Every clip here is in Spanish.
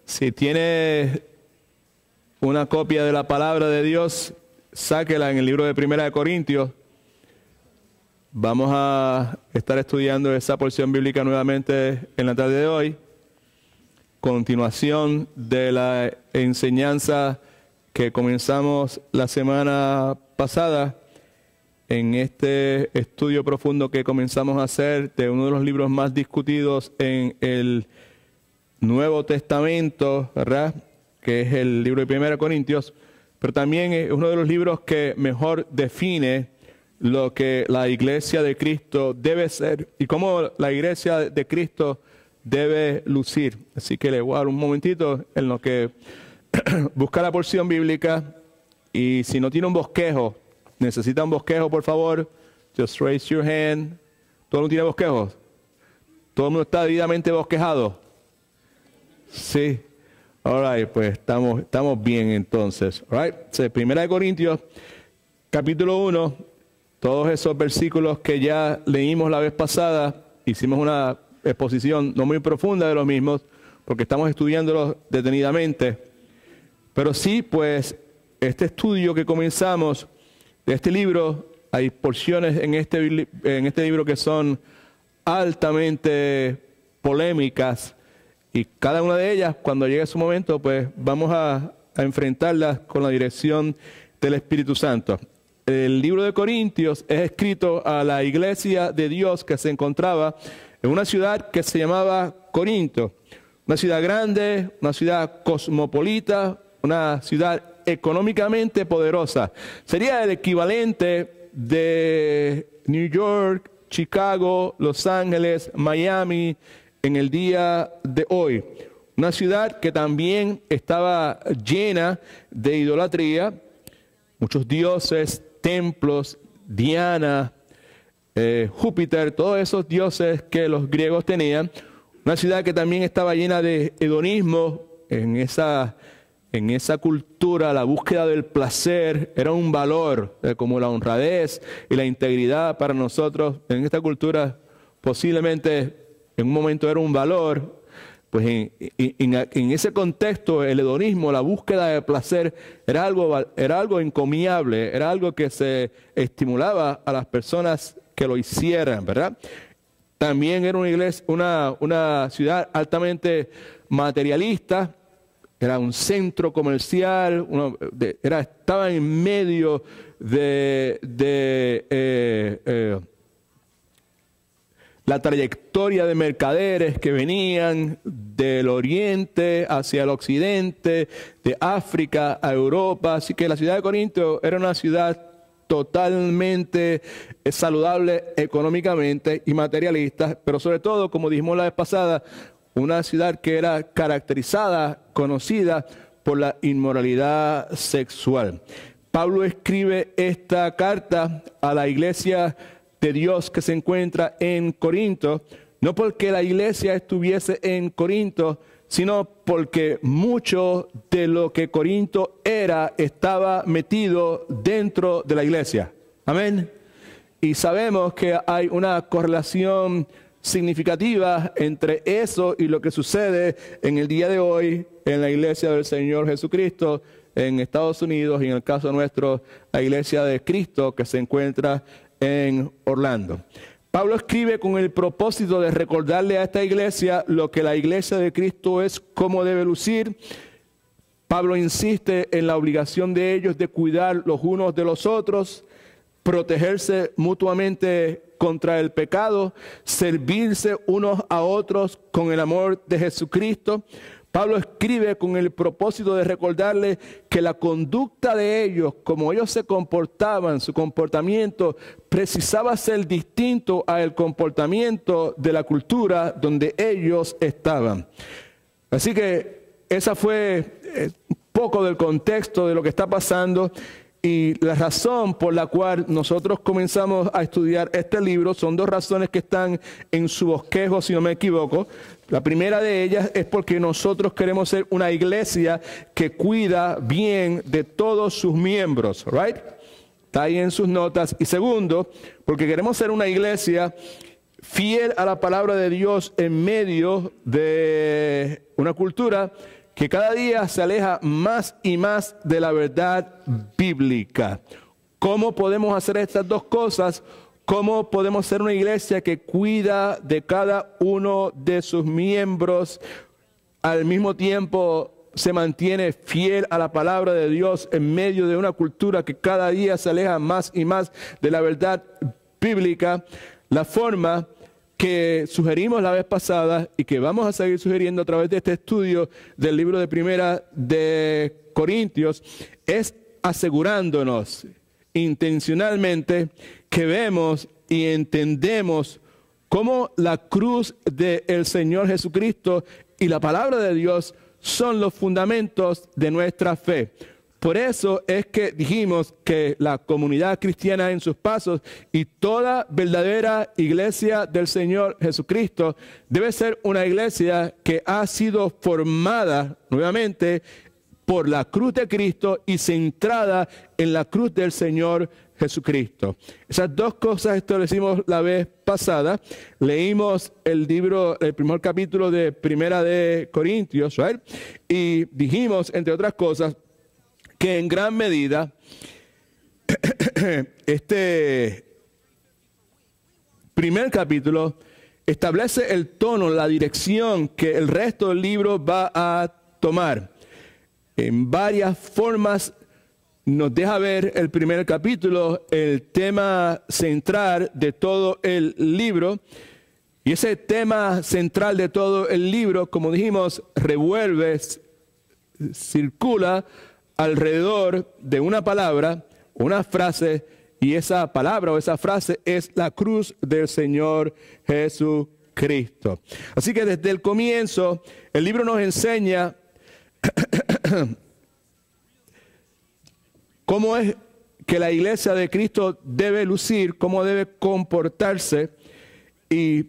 Si tiene una copia de la palabra de Dios, sáquela en el libro de Primera de Corintios. Vamos a estar estudiando esa porción bíblica nuevamente en la tarde de hoy. Continuación de la enseñanza que comenzamos la semana pasada en este estudio profundo que comenzamos a hacer de uno de los libros más discutidos en el Nuevo Testamento, ¿verdad? Que es el libro de Primera de Corintios, pero también es uno de los libros que mejor define lo que la iglesia de Cristo debe ser y cómo la iglesia de Cristo debe lucir. Así que le voy a dar un momentito en lo que busca la porción bíblica, y si no tiene un bosquejo, necesita un bosquejo, por favor, just raise your hand. ¿Todo el mundo tiene bosquejos? ¿Todo el mundo está debidamente bosquejado? Sí. All right, pues estamos bien entonces. All right. So, Primera de Corintios, capítulo 1, todos esos versículos que ya leímos la vez pasada, hicimos una exposición no muy profunda de los mismos, porque estamos estudiándolos detenidamente. Pero sí, pues, este estudio que comenzamos de este libro, hay porciones en este libro que son altamente polémicas, y cada una de ellas, cuando llegue su momento, pues vamos a enfrentarlas con la dirección del Espíritu Santo. El libro de Corintios es escrito a la iglesia de Dios que se encontraba en una ciudad que se llamaba Corinto. Una ciudad grande, una ciudad cosmopolita, una ciudad económicamente poderosa. Sería el equivalente de New York, Chicago, Los Ángeles, Miami en el día de hoy. Una ciudad que también estaba llena de idolatría, muchos dioses, templos, Diana, Júpiter, todos esos dioses que los griegos tenían. Una ciudad que también estaba llena de hedonismo. En esa cultura la búsqueda del placer era un valor, como la honradez y la integridad para nosotros. En esta cultura posiblemente en un momento era un valor. Pues en ese contexto el hedonismo, la búsqueda de placer, era algo encomiable, era algo que se estimulaba a las personas que lo hicieran, ¿verdad? También era una ciudad altamente materialista, era un centro comercial, estaba en medio de la trayectoria de mercaderes que venían del oriente hacia el occidente, de África a Europa. Así que la ciudad de Corinto era una ciudad totalmente saludable económicamente y materialista, pero sobre todo, como dijimos la vez pasada, una ciudad que era caracterizada, conocida por la inmoralidad sexual. Pablo escribe esta carta a la iglesia de Dios que se encuentra en Corinto, no porque la iglesia estuviese en Corinto, sino porque mucho de lo que Corinto era estaba metido dentro de la iglesia. Amén. Y sabemos que hay una correlación significativa entre eso y lo que sucede en el día de hoy en la iglesia del Señor Jesucristo en Estados Unidos, y en el caso nuestro, la iglesia de Cristo que se encuentra en Orlando. Pablo escribe con el propósito de recordarle a esta iglesia lo que la iglesia de Cristo es, cómo debe lucir. Pablo insiste en la obligación de ellos de cuidar los unos de los otros, protegerse mutuamente contra el pecado, servirse unos a otros con el amor de Jesucristo. Pablo escribe con el propósito de recordarle que la conducta de ellos, como ellos se comportaban, su comportamiento precisaba ser distinto al comportamiento de la cultura donde ellos estaban. Así que esa fue un poco del contexto de lo que está pasando. Y la razón por la cual nosotros comenzamos a estudiar este libro son dos razones que están en su bosquejo, si no me equivoco. La primera de ellas es porque nosotros queremos ser una iglesia que cuida bien de todos sus miembros, right? Está ahí en sus notas. Y segundo, porque queremos ser una iglesia fiel a la palabra de Dios en medio de una cultura que cada día se aleja más y más de la verdad bíblica. ¿Cómo podemos hacer estas dos cosas? ¿Cómo podemos ser una iglesia que cuida de cada uno de sus miembros, al mismo tiempo se mantiene fiel a la palabra de Dios en medio de una cultura que cada día se aleja más y más de la verdad bíblica? La forma que sugerimos la vez pasada y que vamos a seguir sugiriendo a través de este estudio del libro de Primera de Corintios es asegurándonos intencionalmente que vemos y entendemos cómo la cruz del Señor Jesucristo y la palabra de Dios son los fundamentos de nuestra fe. Por eso es que dijimos que la comunidad cristiana en sus pasos y toda verdadera iglesia del Señor Jesucristo debe ser una iglesia que ha sido formada nuevamente por la cruz de Cristo y centrada en la cruz del Señor Jesucristo. Esas dos cosas establecimos la vez pasada. Leímos el primer capítulo de Primera de Corintios, ¿right? Y dijimos, entre otras cosas, que en gran medida este primer capítulo establece el tono, la dirección que el resto del libro va a tomar. En varias formas nos deja ver el primer capítulo, el tema central de todo el libro. Y ese tema central de todo el libro, como dijimos, revuelve, circula alrededor de una palabra, una frase, y esa palabra o esa frase es la cruz del Señor Jesucristo. Así que desde el comienzo, el libro nos enseña cómo es que la iglesia de Cristo debe lucir, cómo debe comportarse, y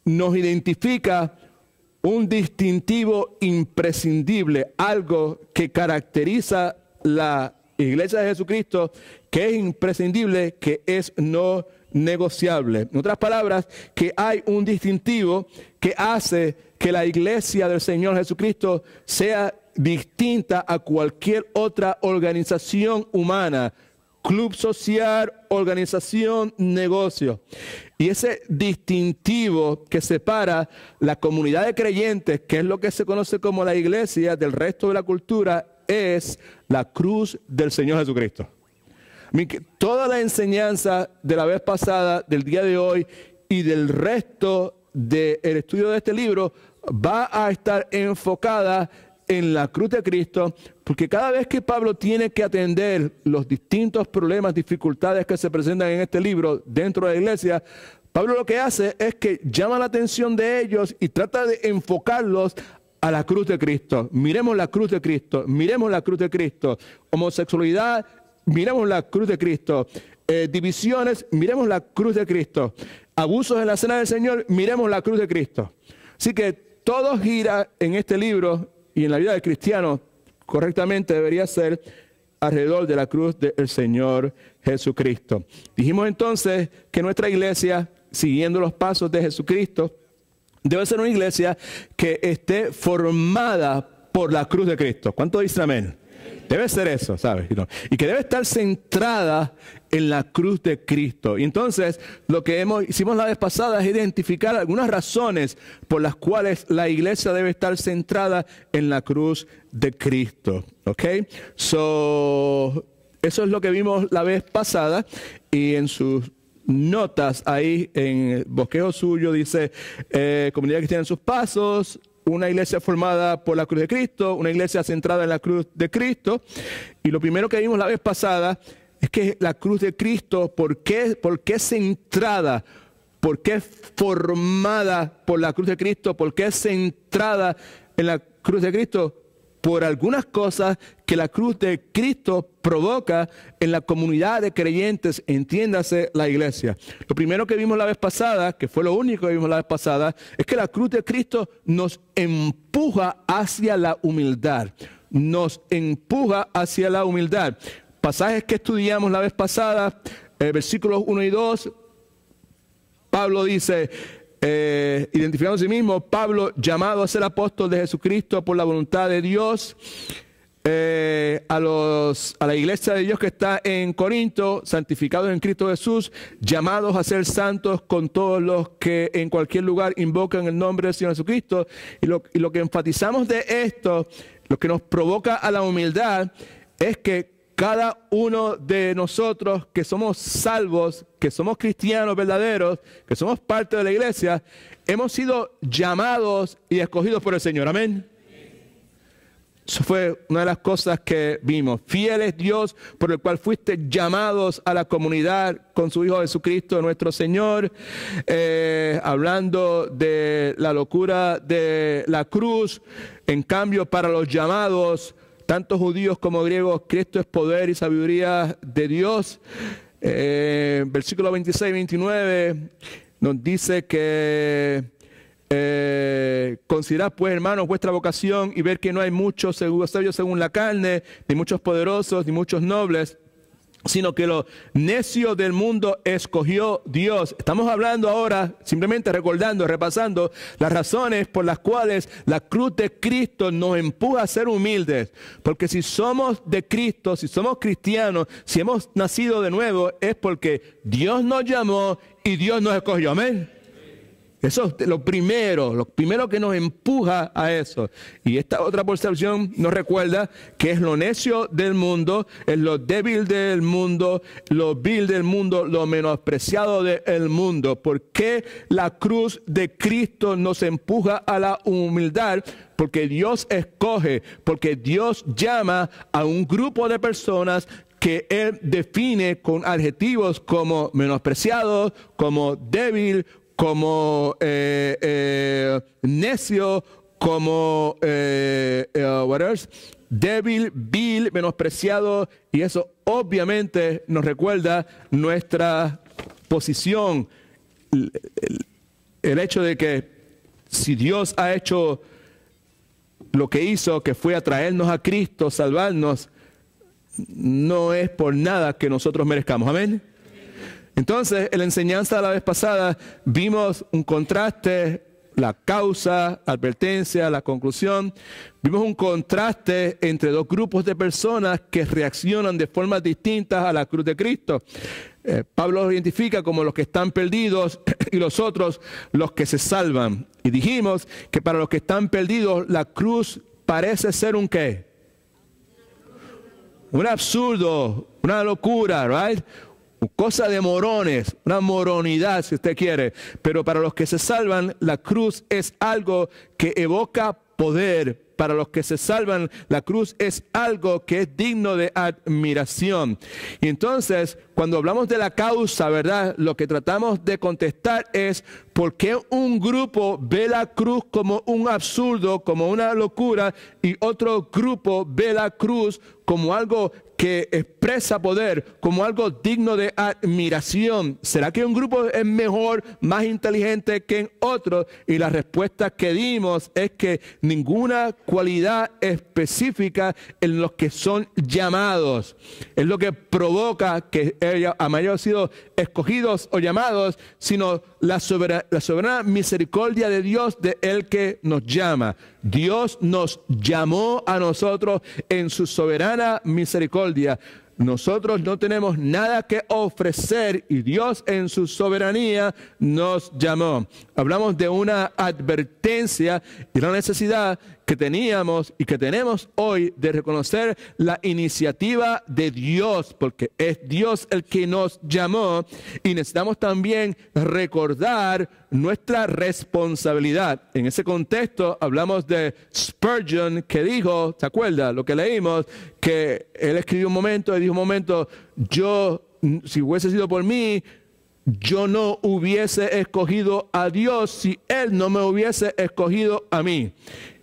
nos identifica un distintivo imprescindible, algo que caracteriza la iglesia de Jesucristo, que es imprescindible, que es no negociable. En otras palabras, que hay un distintivo que hace que la iglesia del Señor Jesucristo sea distinta a cualquier otra organización humana, club social, organización, negocio. Y ese distintivo que separa la comunidad de creyentes, que es lo que se conoce como la iglesia, del resto de la cultura, es la cruz del Señor Jesucristo. Toda la enseñanza de la vez pasada, del día de hoy y del resto del estudio de este libro va a estar enfocada en la cruz de Cristo, porque cada vez que Pablo tiene que atender los distintos problemas, dificultades que se presentan en este libro dentro de la iglesia, Pablo lo que hace es que llama la atención de ellos y trata de enfocarlos a la cruz de Cristo. Miremos la cruz de Cristo, miremos la cruz de Cristo. Homosexualidad, miremos la cruz de Cristo. Divisiones, miremos la cruz de Cristo. Abusos en la cena del Señor, miremos la cruz de Cristo. Así que todo gira en este libro y en la vida del cristiano correctamente debería ser alrededor de la cruz del Señor Jesucristo. Dijimos entonces que nuestra iglesia, siguiendo los pasos de Jesucristo, debe ser una iglesia que esté formada por la cruz de Cristo. ¿Cuánto dicen amén? Debe ser eso, ¿sabes? Y que debe estar centrada en la cruz de Cristo. Y entonces, lo que hicimos la vez pasada es identificar algunas razones por las cuales la iglesia debe estar centrada en la cruz de Cristo. ¿Ok? Eso es lo que vimos la vez pasada. Y en sus notas ahí, en el bosquejo suyo, dice, comunidad cristiana en sus pasos, una iglesia formada por la cruz de Cristo, una iglesia centrada en la cruz de Cristo. Y lo primero que vimos la vez pasada es que la cruz de Cristo, ¿por qué centrada? ¿Por qué formada por la cruz de Cristo? ¿Por qué centrada en la cruz de Cristo? Por algunas cosas que la cruz de Cristo provoca en la comunidad de creyentes, entiéndase la iglesia. Lo primero que vimos la vez pasada, que fue lo único que vimos la vez pasada, es que la cruz de Cristo nos empuja hacia la humildad. Nos empuja hacia la humildad. Pasajes que estudiamos la vez pasada, versículos 1 y 2, Pablo dice, identificando a sí mismo, Pablo, llamado a ser apóstol de Jesucristo por la voluntad de Dios, a la iglesia de Dios que está en Corinto, santificados en Cristo Jesús, llamados a ser santos con todos los que en cualquier lugar invocan el nombre del Señor Jesucristo. Y lo que enfatizamos de esto, lo que nos provoca a la humildad, es que cada uno de nosotros que somos salvos, que somos cristianos verdaderos, que somos parte de la iglesia, hemos sido llamados y escogidos por el Señor. Amén. Eso fue una de las cosas que vimos. Fiel es Dios por el cual fuiste llamados a la comunidad con su Hijo Jesucristo, nuestro Señor. Hablando de la locura de la cruz, en cambio para los llamados, tanto judíos como griegos, Cristo es poder y sabiduría de Dios. Versículo 26 y 29 nos dice que considerad pues, hermanos, vuestra vocación y ver que no hay muchos sabios según la carne, ni muchos poderosos, ni muchos nobles, sino que lo necio del mundo escogió Dios. Estamos hablando ahora, simplemente recordando, repasando las razones por las cuales la cruz de Cristo nos empuja a ser humildes. Porque si somos de Cristo, si somos cristianos, si hemos nacido de nuevo, es porque Dios nos llamó y Dios nos escogió. Amén. Eso es lo primero que nos empuja a eso. Y esta otra percepción nos recuerda que es lo necio del mundo, es lo débil del mundo, lo vil del mundo, lo menospreciado del mundo. ¿Por qué la cruz de Cristo nos empuja a la humildad? Porque Dios escoge, porque Dios llama a un grupo de personas que Él define con adjetivos como menospreciado, como débil, como necio, como débil, vil, menospreciado, y eso obviamente nos recuerda nuestra posición. El hecho de que si Dios ha hecho lo que hizo, que fue atraernos a Cristo, salvarnos, no es por nada que nosotros merezcamos. Amén. Entonces, en la enseñanza de la vez pasada vimos un contraste, la causa, advertencia, la conclusión. Vimos un contraste entre dos grupos de personas que reaccionan de formas distintas a la cruz de Cristo. Pablo los identifica como los que están perdidos y los otros los que se salvan. Y dijimos que para los que están perdidos la cruz parece ser un ¿qué? Un absurdo, una locura, ¿right? Cosa de morones, una moronidad si usted quiere. Pero para los que se salvan, la cruz es algo que evoca poder. Para los que se salvan, la cruz es algo que es digno de admiración. Y entonces, cuando hablamos de la causa, ¿verdad? Lo que tratamos de contestar es ¿por qué un grupo ve la cruz como un absurdo, como una locura, y otro grupo ve la cruz como algo que expresa poder, como algo digno de admiración? ¿Será que un grupo es mejor, más inteligente que en otro? Y la respuesta que dimos es que ninguna cualidad específica en los que son llamados es lo que provoca que ellos hayan sido escogidos o llamados, sino la soberana misericordia de Dios, de el que nos llama. Dios nos llamó a nosotros en su soberana misericordia. Nosotros no tenemos nada que ofrecer y Dios en su soberanía nos llamó. Hablamos de una advertencia y la necesidad que teníamos y que tenemos hoy de reconocer la iniciativa de Dios, porque es Dios el que nos llamó, y necesitamos también recordar nuestra responsabilidad. En ese contexto hablamos de Spurgeon, que dijo, ¿se acuerda lo que leímos? Que él escribió un momento y dijo un momento, si hubiese sido por mí, yo no hubiese escogido a Dios si Él no me hubiese escogido a mí.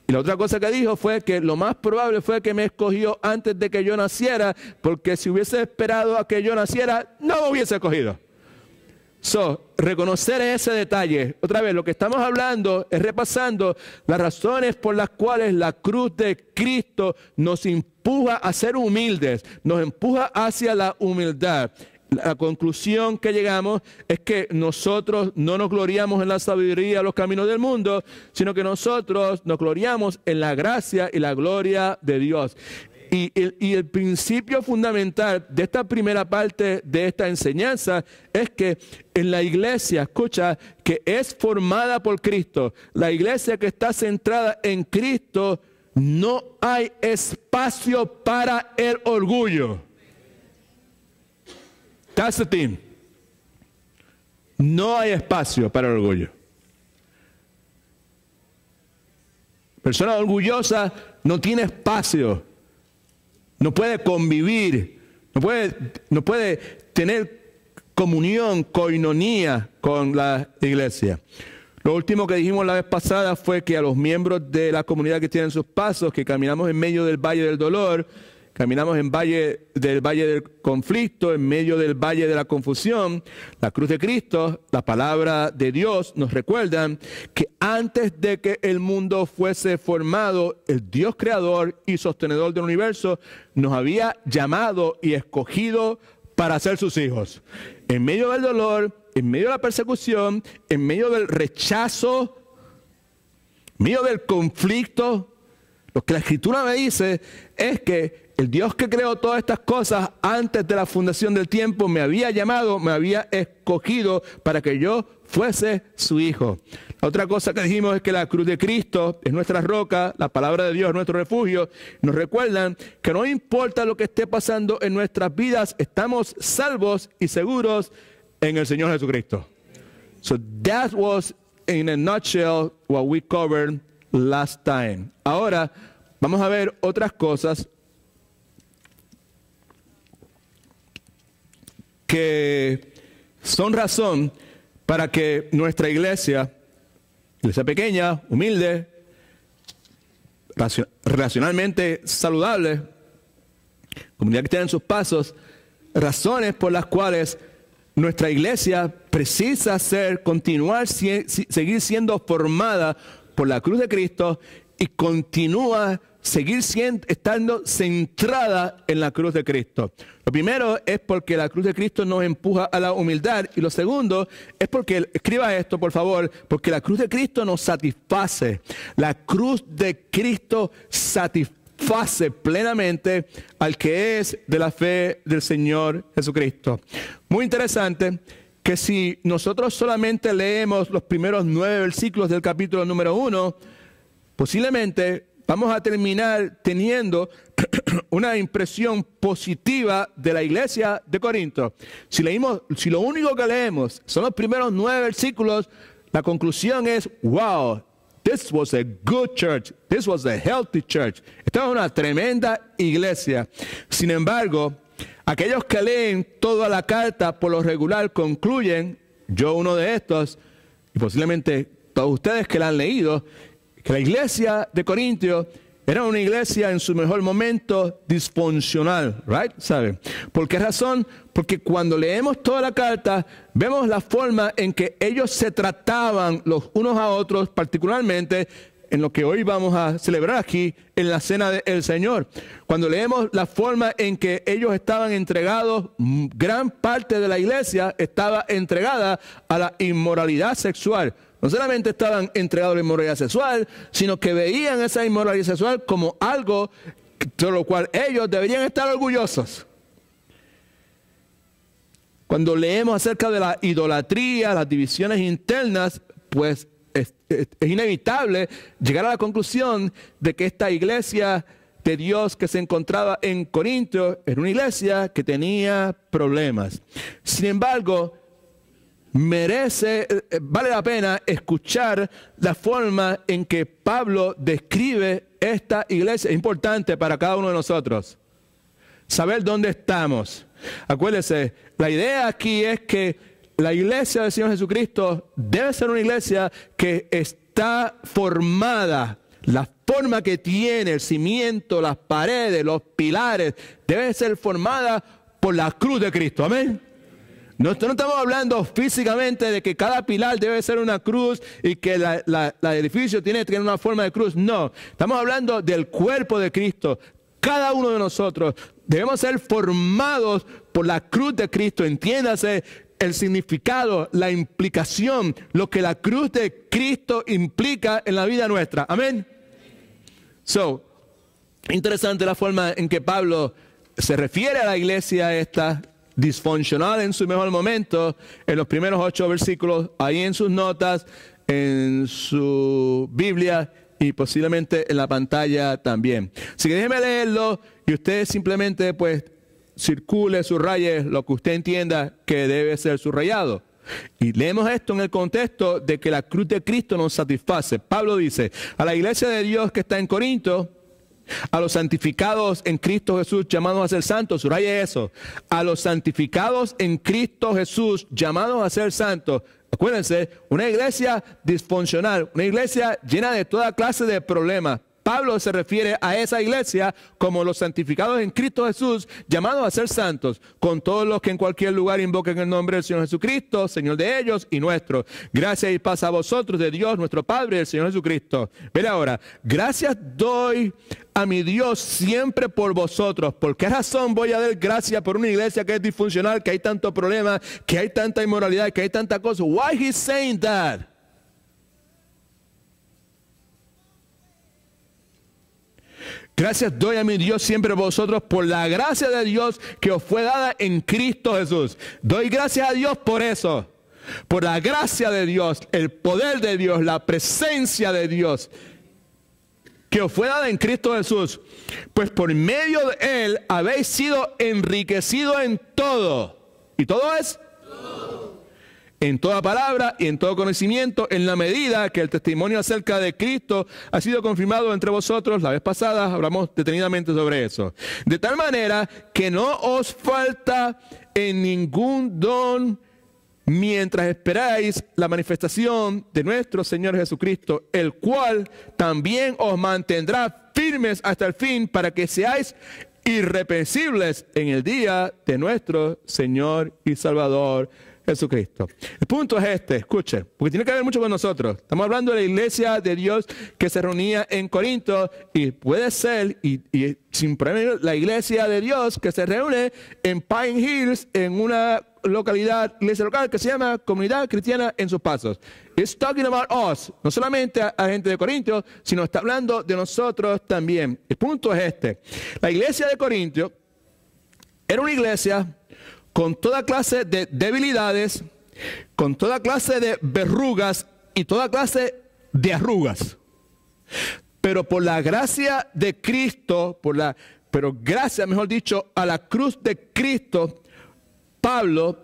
Y la otra cosa que dijo fue que lo más probable fue que me escogió antes de que yo naciera, porque si hubiese esperado a que yo naciera, no me hubiese escogido. Reconocer ese detalle. Otra vez, lo que estamos hablando es repasando las razones por las cuales la cruz de Cristo nos empuja a ser humildes, nos empuja hacia la humildad. la conclusión que llegamos es que nosotros no nos gloriamos en la sabiduría, los caminos del mundo, sino que nosotros nos gloriamos en la gracia y la gloria de Dios. Y el principio fundamental de esta primera parte de esta enseñanza es que en la iglesia, escucha, que es formada por Cristo, la iglesia que está centrada en Cristo, no hay espacio para el orgullo. That's the thing. No hay espacio para el orgullo. Persona orgullosa no tiene espacio. No puede convivir, no puede tener comunión, coinonía con la iglesia. Lo último que dijimos la vez pasada fue que a los miembros de la comunidad que tienen sus pasos, que caminamos en medio del valle del dolor, caminamos en valle del conflicto, en medio del valle de la confusión, la cruz de Cristo, la palabra de Dios nos recuerdan que antes de que el mundo fuese formado, el Dios creador y sostenedor del universo nos había llamado y escogido para ser sus hijos. En medio del dolor, en medio de la persecución, en medio del rechazo, en medio del conflicto, lo que la Escritura me dice es que el Dios que creó todas estas cosas antes de la fundación del tiempo me había llamado, me había escogido para que yo fuese su hijo. La otra cosa que dijimos es que la cruz de Cristo es nuestra roca, la palabra de Dios es nuestro refugio. Nos recuerdan que no importa lo que esté pasando en nuestras vidas, estamos salvos y seguros en el Señor Jesucristo. So that was in a nutshell what we covered last time. Ahora vamos a ver otras cosas que son razón para que nuestra iglesia pequeña, humilde, relacionalmente saludable, comunidad que tiene sus pasos, razones por las cuales nuestra iglesia precisa seguir siendo formada por la cruz de Cristo y seguir estando centrada en la cruz de Cristo. Lo primero es porque la cruz de Cristo nos empuja a la humildad, y lo segundo es porque, escriba esto por favor, porque la cruz de Cristo nos satisface. La cruz de Cristo satisface plenamente al que es de la fe del Señor Jesucristo. Muy interesante que si nosotros solamente leemos los primeros 9 versículos del capítulo número 1, posiblemente vamos a terminar teniendo una impresión positiva de la iglesia de Corinto. Si lo único que leemos son los primeros 9 versículos, la conclusión es, wow, this was a good church, this was a healthy church. Esta es una tremenda iglesia. Sin embargo, aquellos que leen toda la carta por lo regular concluyen, yo uno de estos, y posiblemente todos ustedes que la han leído, que la iglesia de Corintios era una iglesia en su mejor momento disfuncional, right? ¿Sabe? ¿Por qué razón? Porque cuando leemos toda la carta, vemos la forma en que ellos se trataban los unos a otros, particularmente en lo que hoy vamos a celebrar aquí en la Cena del Señor. Cuando leemos la forma en que ellos estaban entregados, gran parte de la iglesia estaba entregada a la inmoralidad sexual. No solamente estaban entregados a la inmoralidad sexual, sino que veían esa inmoralidad sexual como algo de lo cual ellos deberían estar orgullosos. Cuando leemos acerca de la idolatría, las divisiones internas, pues es inevitable llegar a la conclusión de que esta iglesia de Dios que se encontraba en Corinto era una iglesia que tenía problemas. Sin embargo, vale la pena escuchar la forma en que Pablo describe esta iglesia. Es importante para cada uno de nosotros saber dónde estamos. Acuérdense, la idea aquí es que la iglesia del Señor Jesucristo debe ser una iglesia que está formada. La forma que tiene, el cimiento, las paredes, los pilares, debe ser formada por la cruz de Cristo. Amén. No estamos hablando físicamente de que cada pilar debe ser una cruz y que el edificio tiene que tener una forma de cruz. No, estamos hablando del cuerpo de Cristo. cada uno de nosotros debemos ser formados por la cruz de Cristo. Entiéndase el significado, la implicación, lo que la cruz de Cristo implica en la vida nuestra. Amén. So, interesante la forma en que Pablo se refiere a la iglesia esta disfuncional en su mejor momento, en los primeros 8 versículos, ahí en sus notas, en su Biblia y posiblemente en la pantalla también. Así que déjeme leerlo y usted simplemente pues circule, subraye lo que usted entienda que debe ser subrayado. Y leemos esto en el contexto de que la cruz de Cristo nos satisface. Pablo dice, a la iglesia de Dios que está en Corinto, a los santificados en Cristo Jesús llamados a ser santos, subraye eso, a los santificados en Cristo Jesús llamados a ser santos. Acuérdense, una iglesia disfuncional, una iglesia llena de toda clase de problemas. Pablo se refiere a esa iglesia como los santificados en Cristo Jesús, llamados a ser santos, con todos los que en cualquier lugar invoquen el nombre del Señor Jesucristo, Señor de ellos y nuestro. Gracias y paz a vosotros de Dios, nuestro Padre y el Señor Jesucristo. Ven ahora, gracias doy a mi Dios siempre por vosotros. ¿Por qué razón voy a dar gracias por una iglesia que es disfuncional, que hay tantos problemas, que hay tanta inmoralidad, que hay tanta cosa? Why he's saying that? Gracias doy a mi Dios siempre por vosotros por la gracia de Dios que os fue dada en Cristo Jesús. Doy gracias a Dios por eso. Por la gracia de Dios, el poder de Dios, la presencia de Dios que os fue dada en Cristo Jesús. Pues por medio de Él habéis sido enriquecidos en todo. ¿Y todo es? En toda palabra y en todo conocimiento, en la medida que el testimonio acerca de Cristo ha sido confirmado entre vosotros. La vez pasada hablamos detenidamente sobre eso. De tal manera que no os falta en ningún don mientras esperáis la manifestación de nuestro Señor Jesucristo, el cual también os mantendrá firmes hasta el fin para que seáis irreprensibles en el día de nuestro Señor y Salvador Jesucristo. El punto es este, escuche, porque tiene que ver mucho con nosotros. Estamos hablando de la iglesia de Dios que se reunía en Corinto y puede ser, y sin problema, la iglesia de Dios que se reúne en Pine Hills, en una localidad, iglesia local que se llama Comunidad Cristiana en sus Pasos. It's talking about us, no solamente a gente de Corinto, sino está hablando de nosotros también. El punto es este, la iglesia de Corinto era una iglesia con toda clase de debilidades, con toda clase de verrugas y toda clase de arrugas. Pero por la gracia de Cristo, pero gracias, mejor dicho, a la cruz de Cristo, Pablo,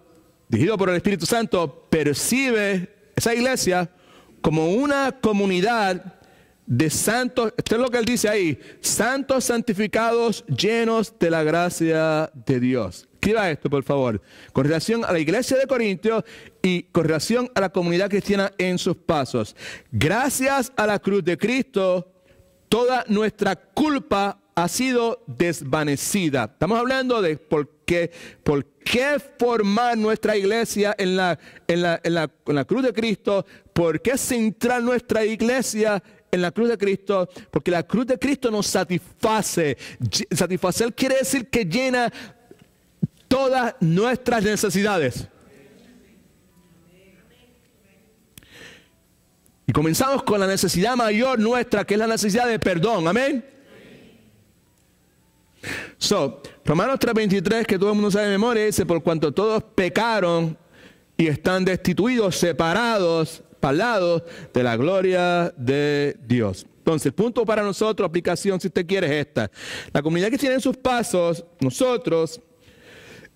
dirigido por el Espíritu Santo, percibe esa iglesia como una comunidad de santos. Esto es lo que él dice ahí: santos santificados, llenos de la gracia de Dios. Escriba esto, por favor, con relación a la iglesia de Corintios y con relación a la comunidad cristiana en sus pasos. Gracias a la cruz de Cristo, toda nuestra culpa ha sido desvanecida. Estamos hablando de por qué formar nuestra iglesia en la cruz de Cristo, por qué centrar nuestra iglesia en la cruz de Cristo, porque la cruz de Cristo nos satisface. Satisfacer quiere decir que llena todas nuestras necesidades. Y comenzamos con la necesidad mayor nuestra, que es la necesidad de perdón. Amén. Romanos 3:23, que todo el mundo sabe de memoria, dice: por cuanto todos pecaron y están destituidos, separados, parlados de la gloria de Dios. Entonces, el punto para nosotros, aplicación, si usted quiere, es esta. La comunidad que tiene en sus pasos, nosotros,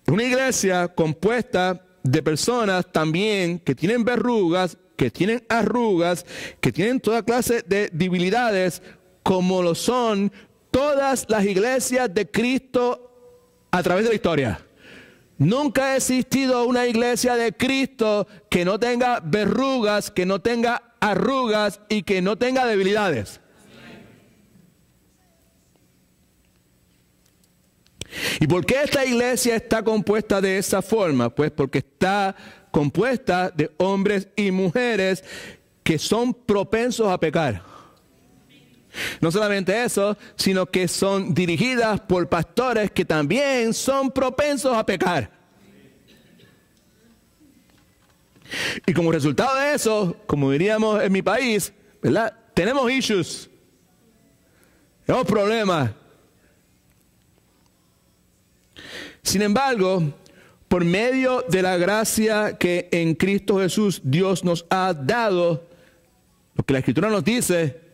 es una iglesia compuesta de personas también que tienen verrugas, que tienen arrugas, que tienen toda clase de debilidades, como lo son todas las iglesias de Cristo a través de la historia. Nunca ha existido una iglesia de Cristo que no tenga verrugas, que no tenga arrugas y que no tenga debilidades. ¿Y por qué esta iglesia está compuesta de esa forma? Pues porque está compuesta de hombres y mujeres que son propensos a pecar. No solamente eso, sino que son dirigidas por pastores que también son propensos a pecar. Y como resultado de eso, como diríamos en mi país, ¿verdad? Tenemos issues. Tenemos problemas. Sin embargo, por medio de la gracia que en Cristo Jesús Dios nos ha dado, lo que la Escritura nos dice,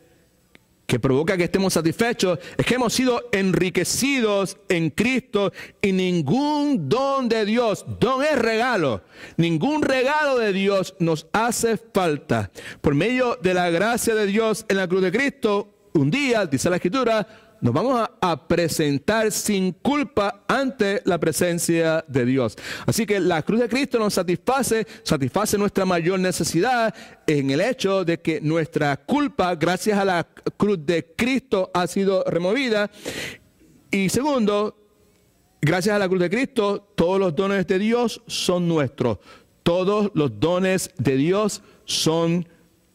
que provoca que estemos satisfechos, es que hemos sido enriquecidos en Cristo y ningún don de Dios, don es regalo, ningún regalo de Dios nos hace falta. Por medio de la gracia de Dios en la cruz de Cristo, un día, dice la Escritura, nos vamos a presentar sin culpa ante la presencia de Dios. Así que la cruz de Cristo nos satisface nuestra mayor necesidad en el hecho de que nuestra culpa, gracias a la cruz de Cristo, ha sido removida. Y segundo, gracias a la cruz de Cristo, todos los dones de Dios son nuestros. Todos los dones de Dios son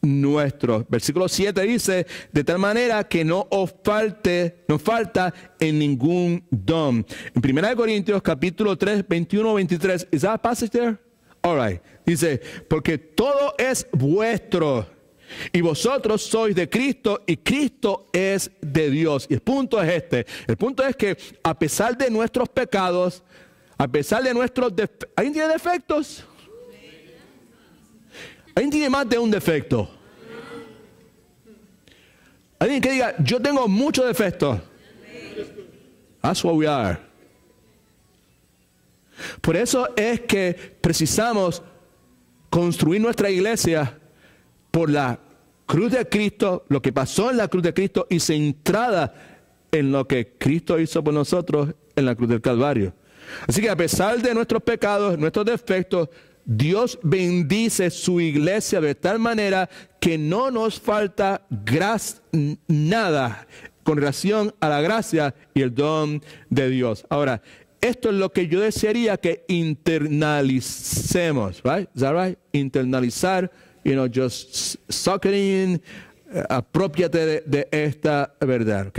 nuestros. Versículo 7 dice, de tal manera que no os falta en ningún don. En 1 Corintios capítulo 3, 21, 23, ¿is that passage there? All right. Dice, porque todo es vuestro y vosotros sois de Cristo y Cristo es de Dios. Y el punto es este. El punto es que a pesar de nuestros pecados, a pesar de nuestros defectos, ¿alguien tiene defectos? ¿Alguien tiene más de un defecto? Alguien que diga, yo tengo muchos defectos. That's what we are. Por eso es que precisamos construir nuestra iglesia por la cruz de Cristo, lo que pasó en la cruz de Cristo y centrada en lo que Cristo hizo por nosotros en la cruz del Calvario. Así que a pesar de nuestros pecados, nuestros defectos, Dios bendice su iglesia de tal manera que no nos falta nada con relación a la gracia y el don de Dios. Ahora, esto es lo que yo desearía que internalicemos, right? Is that right? Internalizar, just suck it in, apropiate de esta verdad, ¿ok?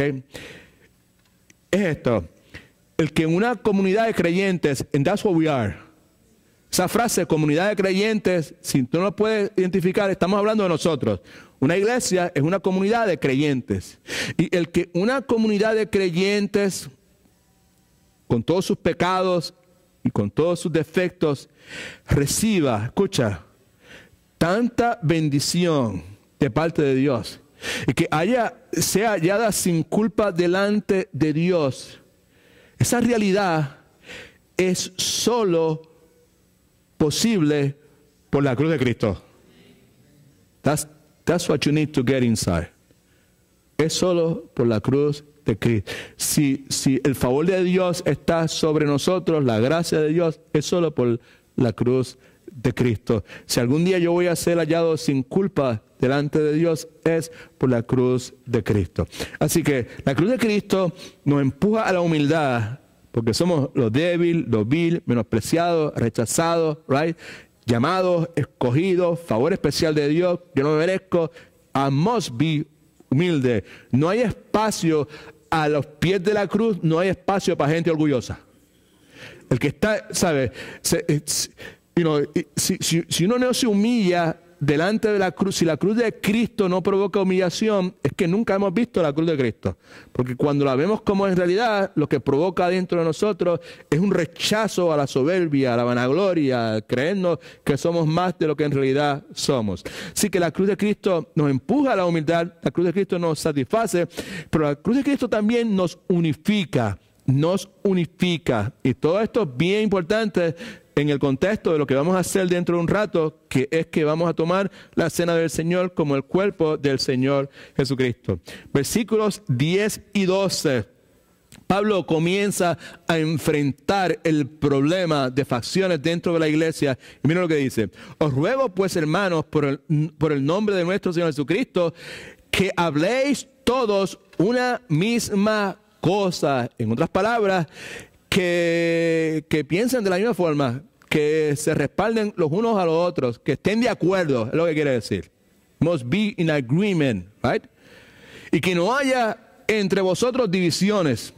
Es esto, el que en una comunidad de creyentes, and that's what we are. Esa frase, comunidad de creyentes, si tú no lo puedes identificar, estamos hablando de nosotros. Una iglesia es una comunidad de creyentes. Y el que una comunidad de creyentes, con todos sus pecados y con todos sus defectos, reciba, escucha, tanta bendición de parte de Dios, y que sea hallada sin culpa delante de Dios, esa realidad es solo posible por la cruz de Cristo. That's what you need to get inside. Es solo por la cruz de Cristo. Si el favor de Dios está sobre nosotros, la gracia de Dios es solo por la cruz de Cristo. Si algún día yo voy a ser hallado sin culpa delante de Dios, es por la cruz de Cristo. Así que la cruz de Cristo nos empuja a la humildad, porque somos los débiles, los vil, menospreciados, rechazados, right? Llamados, escogidos, favor especial de Dios. Yo no me merezco. I must be humilde. No hay espacio a los pies de la cruz, no hay espacio para gente orgullosa. El que está, ¿sabe? Si uno no se humilla delante de la cruz, si la cruz de Cristo no provoca humillación, es que nunca hemos visto la cruz de Cristo. Porque cuando la vemos como en realidad, lo que provoca dentro de nosotros es un rechazo a la soberbia, a la vanagloria, a creernos que somos más de lo que en realidad somos. Así que la cruz de Cristo nos empuja a la humildad, la cruz de Cristo nos satisface, pero la cruz de Cristo también nos unifica. Y todo esto es bien importante en el contexto de lo que vamos a hacer dentro de un rato, que es que vamos a tomar la cena del Señor como el cuerpo del Señor Jesucristo. Versículos 10 y 12. Pablo comienza a enfrentar el problema de facciones dentro de la iglesia. Y miren lo que dice. Os ruego pues, hermanos, por el nombre de nuestro Señor Jesucristo, que habléis todos una misma cosa. En otras palabras, que piensen de la misma forma, que se respalden los unos a los otros, que estén de acuerdo, es lo que quiere decir. Must be in agreement, right? Y que no haya entre vosotros divisiones,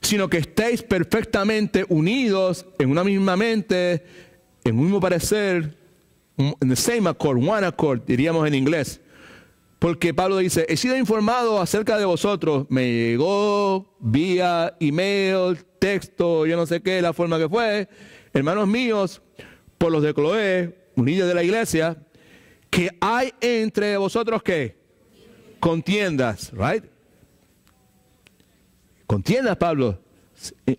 sino que estéis perfectamente unidos en una misma mente, en un mismo parecer, in the same accord, one accord, diríamos en inglés. Porque Pablo dice, he sido informado acerca de vosotros, me llegó vía email, texto, yo no sé qué, la forma que fue, hermanos míos, por los de Cloé, un líder de la iglesia, que hay entre vosotros, ¿qué? Contiendas, right? Contiendas, Pablo.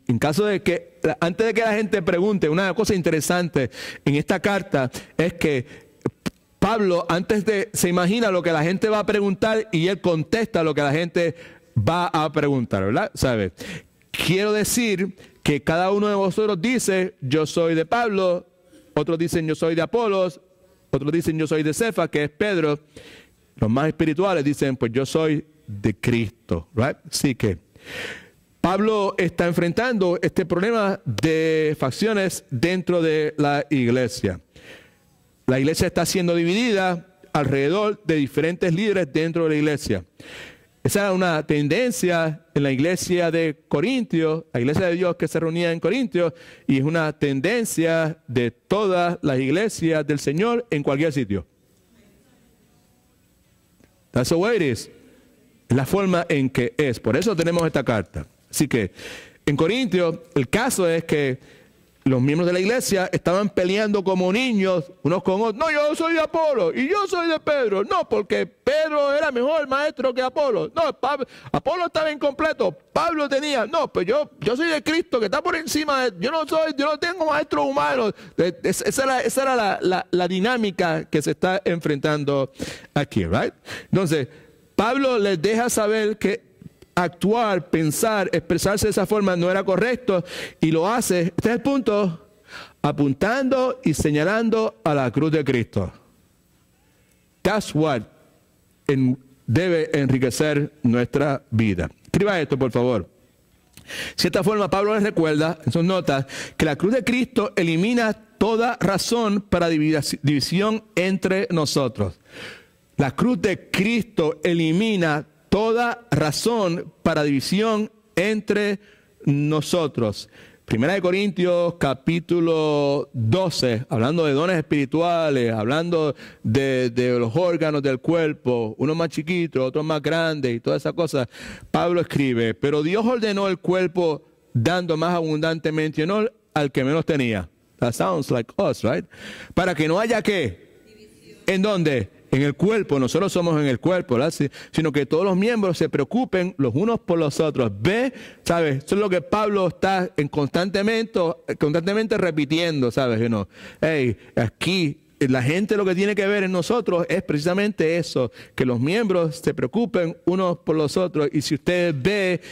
En caso de que, antes de que la gente pregunte, una cosa interesante en esta carta es que Pablo, se imagina lo que la gente va a preguntar y él contesta lo que la gente va a preguntar, ¿verdad? ¿Sabe? Quiero decir que cada uno de vosotros dice, yo soy de Pablo, otros dicen yo soy de Apolos, otros dicen yo soy de Cefa, que es Pedro. Los más espirituales dicen, pues yo soy de Cristo, right? Así que Pablo está enfrentando este problema de facciones dentro de la iglesia. La iglesia está siendo dividida alrededor de diferentes líderes dentro de la iglesia. Esa era una tendencia en la iglesia de Corintios, la iglesia de Dios que se reunía en Corintios, y es una tendencia de todas las iglesias del Señor en cualquier sitio. That's the way it is. Es la forma en que es. Por eso tenemos esta carta. Así que en Corintios el caso es que los miembros de la iglesia estaban peleando como niños unos con otros. No, yo soy de Apolo y yo soy de Pedro. No, porque Pedro era mejor maestro que Apolo. No, Apolo estaba incompleto. Pablo tenía. No, pues yo soy de Cristo que está por encima. Yo no tengo maestros humanos. Esa era la dinámica que se está enfrentando aquí, right? Entonces, Pablo les deja saber que actuar, pensar, expresarse de esa forma no era correcto y lo hace, este es el punto, apuntando y señalando a la cruz de Cristo. That's what debe enriquecer nuestra vida. Escriba esto, por favor. De cierta forma, Pablo les recuerda en sus notas que la cruz de Cristo elimina toda razón para división entre nosotros. La cruz de Cristo elimina toda razón para división entre nosotros. Primera de Corintios, capítulo 12, hablando de dones espirituales, hablando de los órganos del cuerpo, unos más chiquitos, otros más grandes y todas esas cosas. Pablo escribe, pero Dios ordenó el cuerpo dando más abundantemente honor al que menos tenía. That sounds like us, right? Para que no haya ¿qué? División. ¿En dónde? En el cuerpo, nosotros somos en el cuerpo, ¿verdad? Sino que todos los miembros se preocupen los unos por los otros. ¿Ve? ¿Sabes? Eso es lo que Pablo está constantemente repitiendo, ¿sabes? You know, hey, aquí la gente lo que tiene que ver en nosotros es precisamente eso, que los miembros se preocupen unos por los otros. Y si usted ve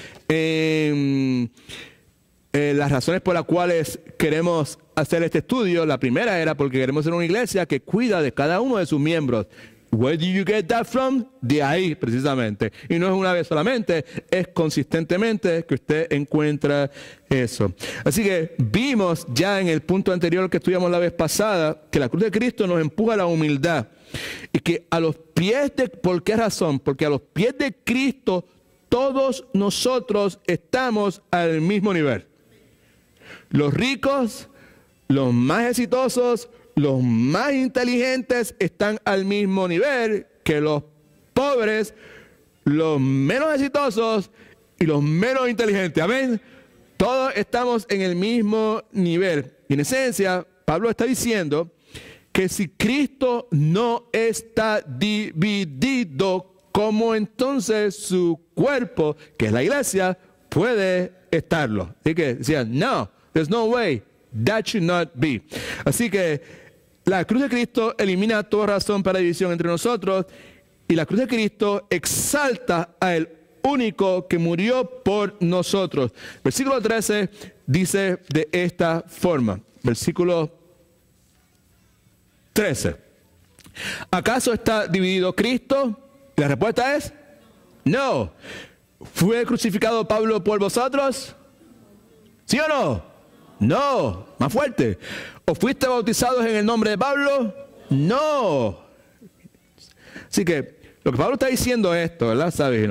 las razones por las cuales queremos hacer este estudio, la primera era porque queremos ser una iglesia que cuida de cada uno de sus miembros. Where do you get that from? De ahí, precisamente. Y no es una vez solamente, es consistentemente que usted encuentra eso. Así que vimos ya en el punto anterior que estudiamos la vez pasada, que la cruz de Cristo nos empuja a la humildad. Y que a los pies de... ¿Por qué razón? Porque a los pies de Cristo todos nosotros estamos al mismo nivel. Los ricos, los más exitosos, los más inteligentes están al mismo nivel que los pobres, los menos exitosos y los menos inteligentes. Amén. Todos estamos en el mismo nivel. Y en esencia, Pablo está diciendo que si Cristo no está dividido, ¿cómo entonces su cuerpo, que es la iglesia, puede estarlo? Así que decían, no. There's no way. That should not be. Así que la cruz de Cristo elimina toda razón para división entre nosotros y la cruz de Cristo exalta al único que murió por nosotros. Versículo 13 dice de esta forma. Versículo 13. ¿Acaso está dividido Cristo? La respuesta es no. ¿Fue crucificado Pablo por vosotros? ¿Sí o no? No, más fuerte. ¿O fuiste bautizados en el nombre de Pablo? No. Así que Lo que Pablo está diciendo es esto, ¿verdad? ¿Sabes?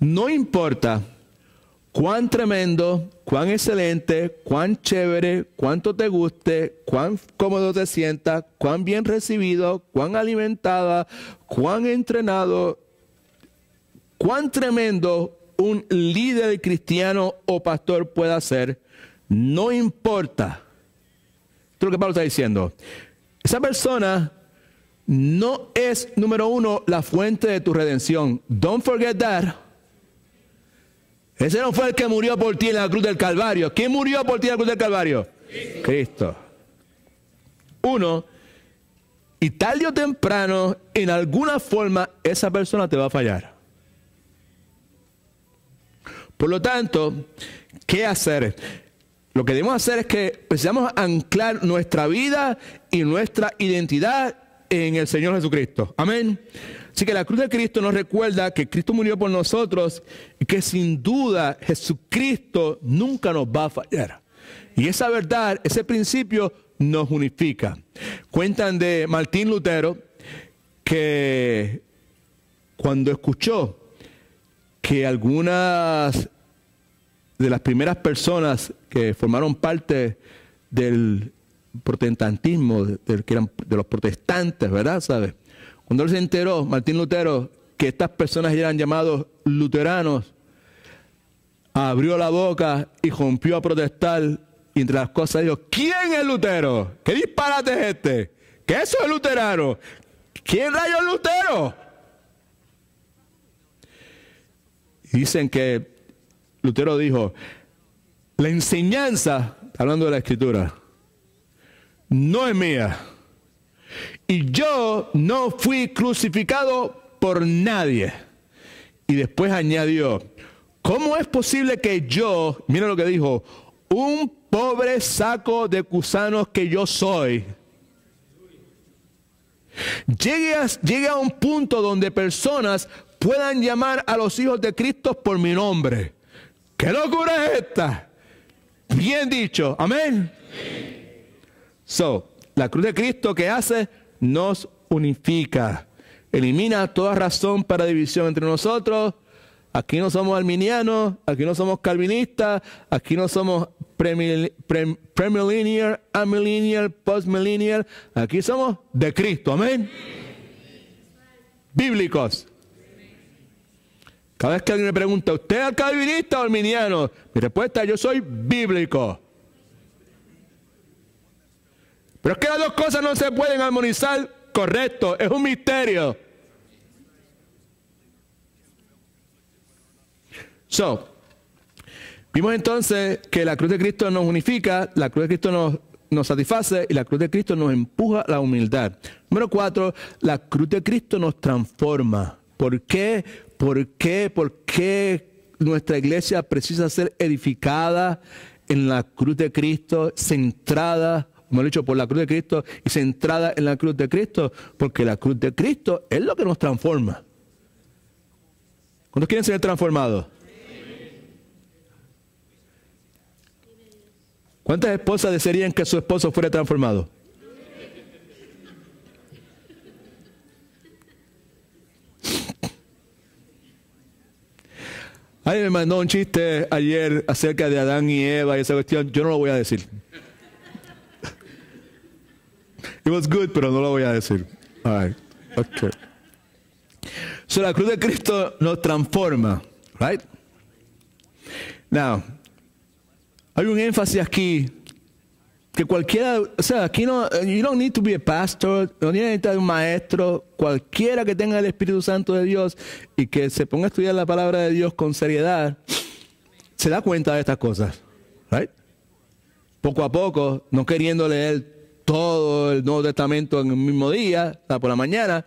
No importa cuán tremendo, cuán excelente, cuán chévere, cuánto te guste, cuán cómodo te sientas, cuán bien recibido, cuán alimentada, cuán entrenado, cuán tremendo un líder cristiano o pastor pueda ser, no importa. Esto es lo que Pablo está diciendo. Esa persona no es, número uno, la fuente de tu redención. Don't forget that. Ese no fue el que murió por ti en la cruz del Calvario. ¿Quién murió por ti en la cruz del Calvario? Cristo. Uno, y tarde o temprano, en alguna forma, esa persona te va a fallar. Por lo tanto, ¿qué hacer? Lo que debemos hacer es que precisamos anclar nuestra vida y nuestra identidad en el Señor Jesucristo. Amén. Así que la cruz de Cristo nos recuerda que Cristo murió por nosotros y que sin duda Jesucristo nunca nos va a fallar. Y esa verdad, ese principio nos unifica. Cuentan de Martín Lutero que cuando escuchó que algunas de las primeras personas que formaron parte del protestantismo, que eran de los protestantes, ¿verdad? ¿Sabes? Cuando él se enteró, Martín Lutero, que estas personas eran llamados luteranos, abrió la boca y rompió a protestar, y entre las cosas dijo: ¿quién es Lutero? ¿Qué disparate es este? ¿Qué eso es luterano? ¿Quién rayos es Lutero? Y dicen que Lutero dijo: la enseñanza, hablando de la Escritura, no es mía. Y yo no fui crucificado por nadie. Y después añadió: ¿cómo es posible que yo, mira lo que dijo, un pobre saco de gusanos que yo soy, llegue a un punto donde personas puedan llamar a los hijos de Cristo por mi nombre? ¿Qué locura es esta? Bien dicho, amén. La cruz de Cristo, ¿qué hace? Nos unifica. Elimina toda razón para división entre nosotros. Aquí no somos arminianos, aquí no somos calvinistas, aquí no somos premillennial, amillennial, postmillennial. Aquí somos de Cristo, amén. Bíblicos. Cada vez que alguien me pregunta: ¿usted es calvinista o arminiano? Mi respuesta es: yo soy bíblico. Pero es que las dos cosas no se pueden armonizar, correcto, es un misterio. Vimos entonces que la cruz de Cristo nos unifica, la cruz de Cristo nos satisface y la cruz de Cristo nos empuja a la humildad. Número 4, la cruz de Cristo nos transforma. ¿Por qué? ¿Por qué nuestra iglesia precisa ser edificada en la cruz de Cristo, centrada, como he dicho, por la cruz de Cristo y centrada en la cruz de Cristo? Porque la cruz de Cristo es lo que nos transforma. ¿Cuántos quieren ser transformados? ¿Cuántas esposas desearían que su esposo fuera transformado? Alguien me mandó un chiste ayer acerca de Adán y Eva y esa cuestión. Yo no lo voy a decir. It was good, pero no lo voy a decir. All right. Okay. La cruz de Cristo nos transforma. Right? Now, hay un énfasis aquí que cualquiera, o sea, aquí no, you don't need to be a pastor, no necesitas un maestro, cualquiera que tenga el Espíritu Santo de Dios y que se ponga a estudiar la palabra de Dios con seriedad, se da cuenta de estas cosas, right? Poco a poco, no queriendo leer todo el Nuevo Testamento en el mismo día, o sea, por la mañana,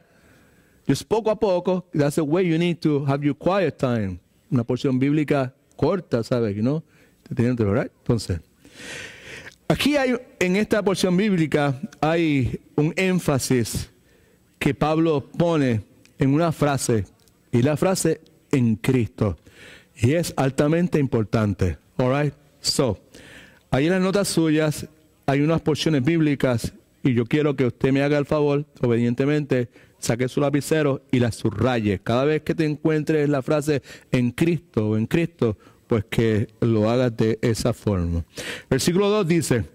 just poco a poco, that's the way you need to have your quiet time, una porción bíblica corta, ¿sabes? ¿No? Right? Entonces, aquí hay, en esta porción bíblica, hay un énfasis que Pablo pone en una frase, y la frase en Cristo, y es altamente importante. All right? Ahí en las notas suyas hay unas porciones bíblicas, y yo quiero que usted me haga el favor, obedientemente, saque su lapicero y la subraye. Cada vez que te encuentres la frase en Cristo o en Cristo, pues que lo hagas de esa forma. Versículo 2 dice,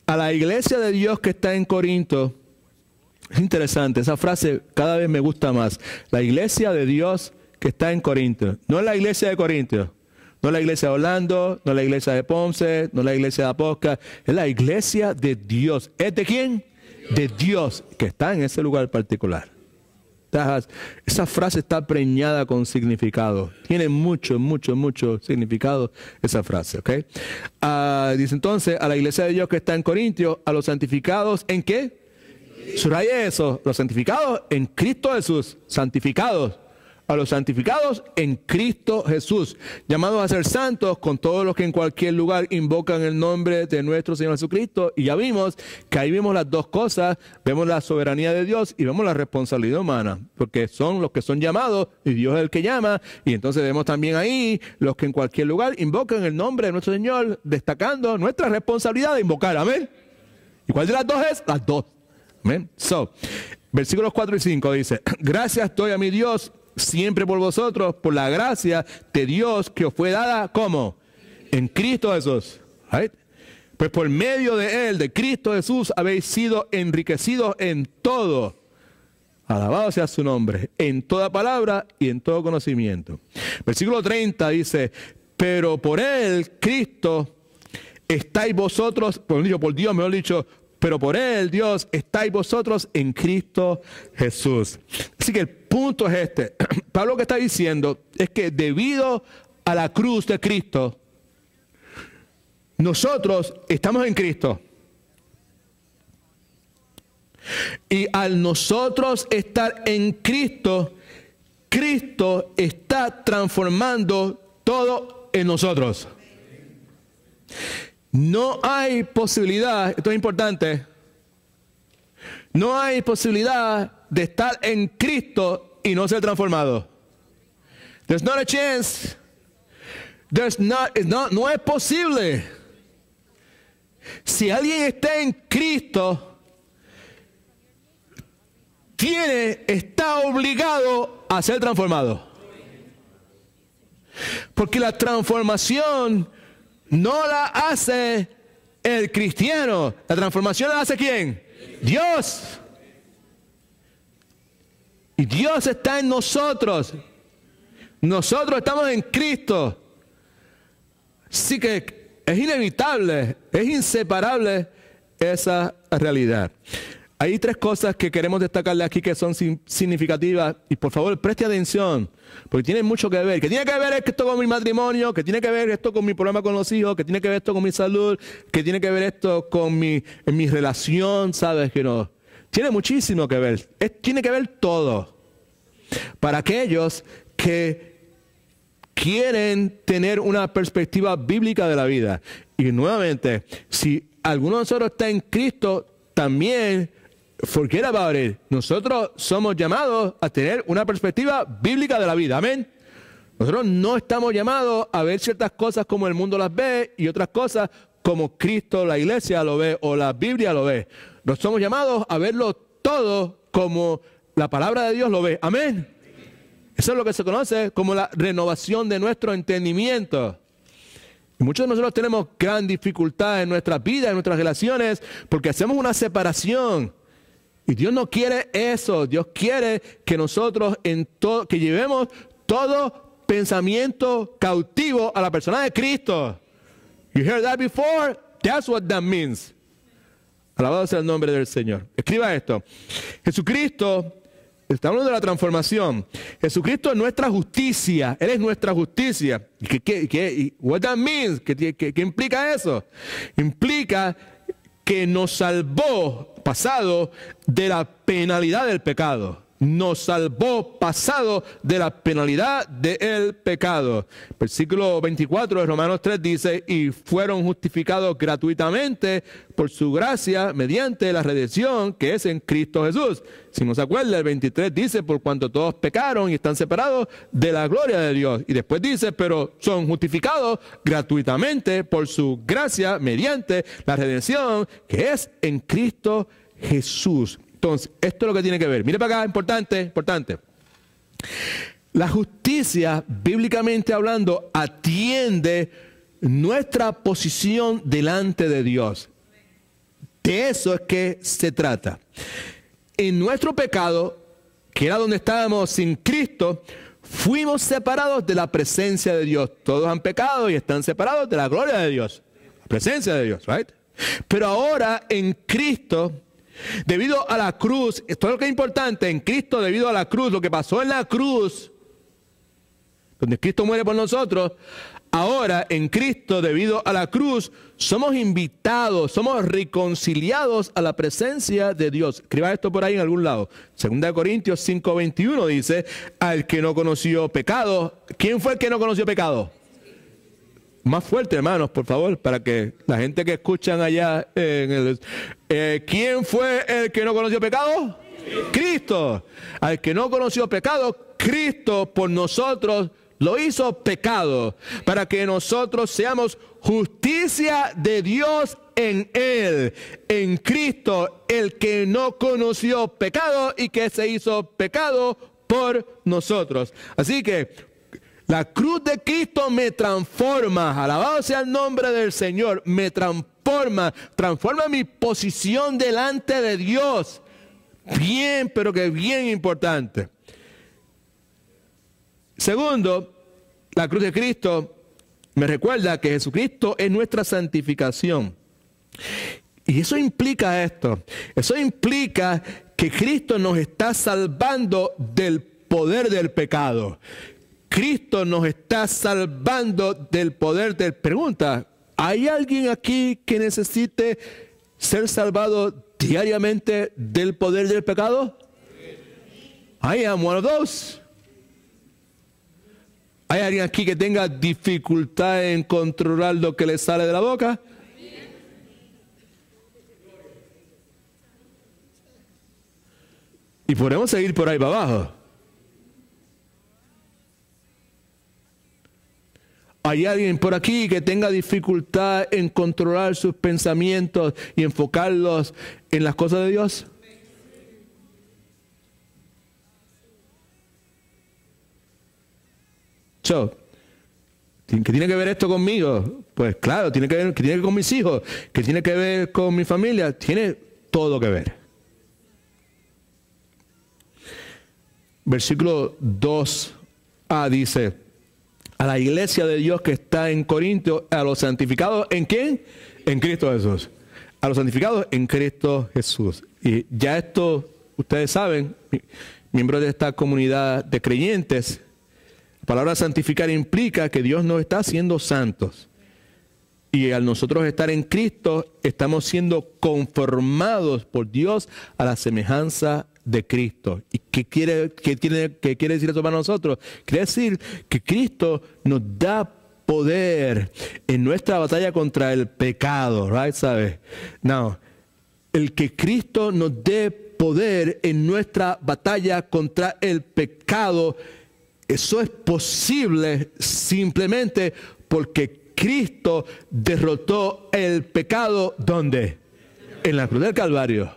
a la iglesia de Dios que está en Corinto, es interesante, esa frase cada vez me gusta más. La iglesia de Dios que está en Corinto, no es la iglesia de Corinto, no es la iglesia de Orlando, no es la iglesia de Ponce, no es la iglesia de Aposca, es la iglesia de Dios. ¿Es de quién? De Dios, que está en ese lugar particular. Esa frase está preñada con significado. Tiene mucho significado esa frase, ¿ok? Dice entonces, a la iglesia de Dios que está en Corintio, a los santificados, ¿en qué? Subraye eso, los santificados en Cristo Jesús, santificados. A los santificados en Cristo Jesús, llamados a ser santos con todos los que en cualquier lugar invocan el nombre de nuestro Señor Jesucristo. Y ya vimos que ahí vimos las dos cosas, vemos la soberanía de Dios y vemos la responsabilidad humana, porque son los que son llamados y Dios es el que llama. Y entonces vemos también ahí los que en cualquier lugar invocan el nombre de nuestro Señor, destacando nuestra responsabilidad de invocar. Amén. ¿Y cuál de las dos es? Las dos. Amén. Versículos 4 y 5 dice, gracias doy a mi Dios siempre por vosotros, por la gracia de Dios que os fue dada, ¿cómo? En Cristo Jesús. Right? Pues por medio de Él, de Cristo Jesús, habéis sido enriquecidos en todo. Alabado sea su nombre, en toda palabra y en todo conocimiento. Versículo 30 dice, pero por Él, Cristo, estáis vosotros, por Dios, mejor dicho, pero por Él, Dios, estáis vosotros en Cristo Jesús. Así que el punto es este. Pablo lo que está diciendo es que debido a la cruz de Cristo, nosotros estamos en Cristo. Y al nosotros estar en Cristo, Cristo está transformando todo en nosotros. No hay posibilidad, esto es importante, no hay posibilidad de estar en Cristo y no ser transformado. There's not a chance. No es posible. Si alguien está en Cristo, está obligado a ser transformado. Porque la transformación no la hace el cristiano. La transformación la hace ¿quién? Dios. Y Dios está en nosotros. Nosotros estamos en Cristo. Así que es inevitable, es inseparable esa realidad. Hay tres cosas que queremos destacarle aquí que son significativas. Y por favor, preste atención, porque tiene mucho que ver. Que tiene que ver esto con mi matrimonio, que tiene que ver esto con mi problema con los hijos, que tiene que ver esto con mi salud, que tiene que ver esto con mi relación, ¿sabes? Que no. Tiene muchísimo que ver. Tiene que ver todo. Para aquellos que quieren tener una perspectiva bíblica de la vida. Y nuevamente, si alguno de nosotros está en Cristo, también forget about it. Nosotros somos llamados a tener una perspectiva bíblica de la vida. Amén. Nosotros no estamos llamados a ver ciertas cosas como el mundo las ve y otras cosas como Cristo, la iglesia lo ve o la Biblia lo ve. Nos somos llamados a verlo todo como la palabra de Dios lo ve. Amén. Eso es lo que se conoce como la renovación de nuestro entendimiento. Y muchos de nosotros tenemos gran dificultad en nuestras vidas, en nuestras relaciones, porque hacemos una separación. Y Dios no quiere eso. Dios quiere que nosotros que llevemos todo pensamiento cautivo a la persona de Cristo. You heard that before? That's what that means. Alabado sea el nombre del Señor. Escriba esto. Jesucristo, está hablando de la transformación. Jesucristo es nuestra justicia. Él es nuestra justicia. What that means? ¿Qué implica eso? Implica que nos salvó, pasado, de la penalidad del pecado. Nos salvó, pasado, de la penalidad del pecado. Versículo 24 de Romanos 3 dice, y fueron justificados gratuitamente por su gracia mediante la redención que es en Cristo Jesús. Si no se acuerda, el 23 dice, por cuanto todos pecaron y están separados de la gloria de Dios. Y después dice, pero son justificados gratuitamente por su gracia mediante la redención que es en Cristo Jesús. Entonces, esto es lo que tiene que ver. Mire para acá, importante. La justicia, bíblicamente hablando, atiende nuestra posición delante de Dios. De eso es que se trata. En nuestro pecado, que era donde estábamos sin Cristo, fuimos separados de la presencia de Dios. Todos han pecado y están separados de la gloria de Dios. La presencia de Dios, ¿right? Pero ahora en Cristo, debido a la cruz, esto es lo que es importante, en Cristo debido a la cruz, lo que pasó en la cruz, donde Cristo muere por nosotros, ahora en Cristo debido a la cruz, somos invitados, somos reconciliados a la presencia de Dios. Escriba esto por ahí en algún lado. 2 Corintios 5:21 dice, al que no conoció pecado. ¿Quién fue el que no conoció pecado? Más fuerte, hermanos, por favor, para que la gente que escuchan allá ¿quién fue el que no conoció pecado? Cristo. Al que no conoció pecado, Cristo por nosotros lo hizo pecado, para que nosotros seamos justicia de Dios en Él, en Cristo, el que no conoció pecado y que se hizo pecado por nosotros. Así que la cruz de Cristo me transforma, alabado sea el nombre del Señor, me transforma mi posición delante de Dios. Bien, pero que bien importante. Segundo, la cruz de Cristo me recuerda que Jesucristo es nuestra santificación. Y eso implica esto. Eso implica que Cristo nos está salvando del poder del pecado. Cristo nos está salvando del poder del... Pregunta, ¿hay alguien aquí que necesite ser salvado diariamente del poder del pecado? I am one of those. ¿Hay alguien aquí que tenga dificultad en controlar lo que le sale de la boca? Y podemos seguir por ahí para abajo. ¿Hay alguien por aquí que tenga dificultad en controlar sus pensamientos y enfocarlos en las cosas de Dios? ¿Qué tiene que ver esto conmigo? Pues claro, tiene que ver con mis hijos, que tiene que ver con mi familia, tiene todo que ver. Versículo 2a dice, a la iglesia de Dios que está en Corinto, a los santificados, ¿en quién? En Cristo Jesús. A los santificados en Cristo Jesús. Y ya esto, ustedes saben, miembros de esta comunidad de creyentes, la palabra santificar implica que Dios nos está haciendo santos. Y al nosotros estar en Cristo, estamos siendo conformados por Dios a la semejanza de Cristo. ¿Y qué quiere decir eso para nosotros? Quiere decir que Cristo nos da poder en nuestra batalla contra el pecado, right? ¿Sabes? No. El que Cristo nos dé poder en nuestra batalla contra el pecado, eso es posible simplemente porque Cristo derrotó el pecado, ¿dónde? En la cruz del Calvario.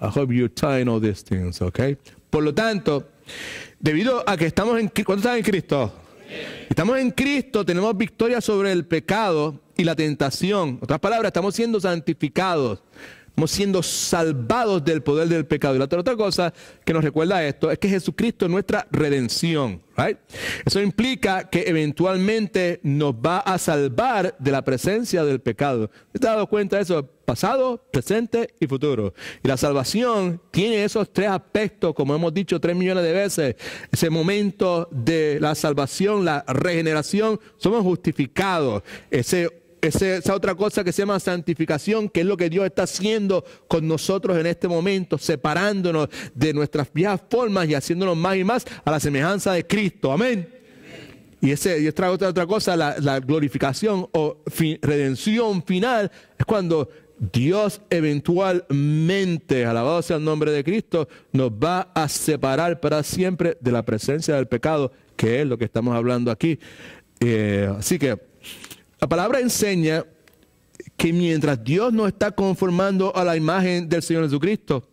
I hope you're tying all these things, okay? Por lo tanto, debido a que estamos en Cristo, ¿cuántos están en Cristo? Estamos en Cristo, tenemos victoria sobre el pecado y la tentación. En otras palabras, estamos siendo santificados. Estamos siendo salvados del poder del pecado. Y la otra cosa que nos recuerda esto es que Jesucristo es nuestra redención. Right? Eso implica que eventualmente nos va a salvar de la presencia del pecado. ¿Te has dado cuenta de eso? Pasado, presente y futuro. Y la salvación tiene esos tres aspectos, como hemos dicho 3 millones de veces. Ese momento de la salvación, la regeneración, somos justificados. Esa otra cosa que se llama santificación, que es lo que Dios está haciendo con nosotros en este momento, separándonos de nuestras viejas formas y haciéndonos más y más a la semejanza de Cristo. Amén. Y otra cosa, la glorificación o redención final, es cuando Dios eventualmente, alabado sea el nombre de Cristo, nos va a separar para siempre de la presencia del pecado, que es lo que estamos hablando aquí. Así que la palabra enseña que mientras Dios nos está conformando a la imagen del Señor Jesucristo,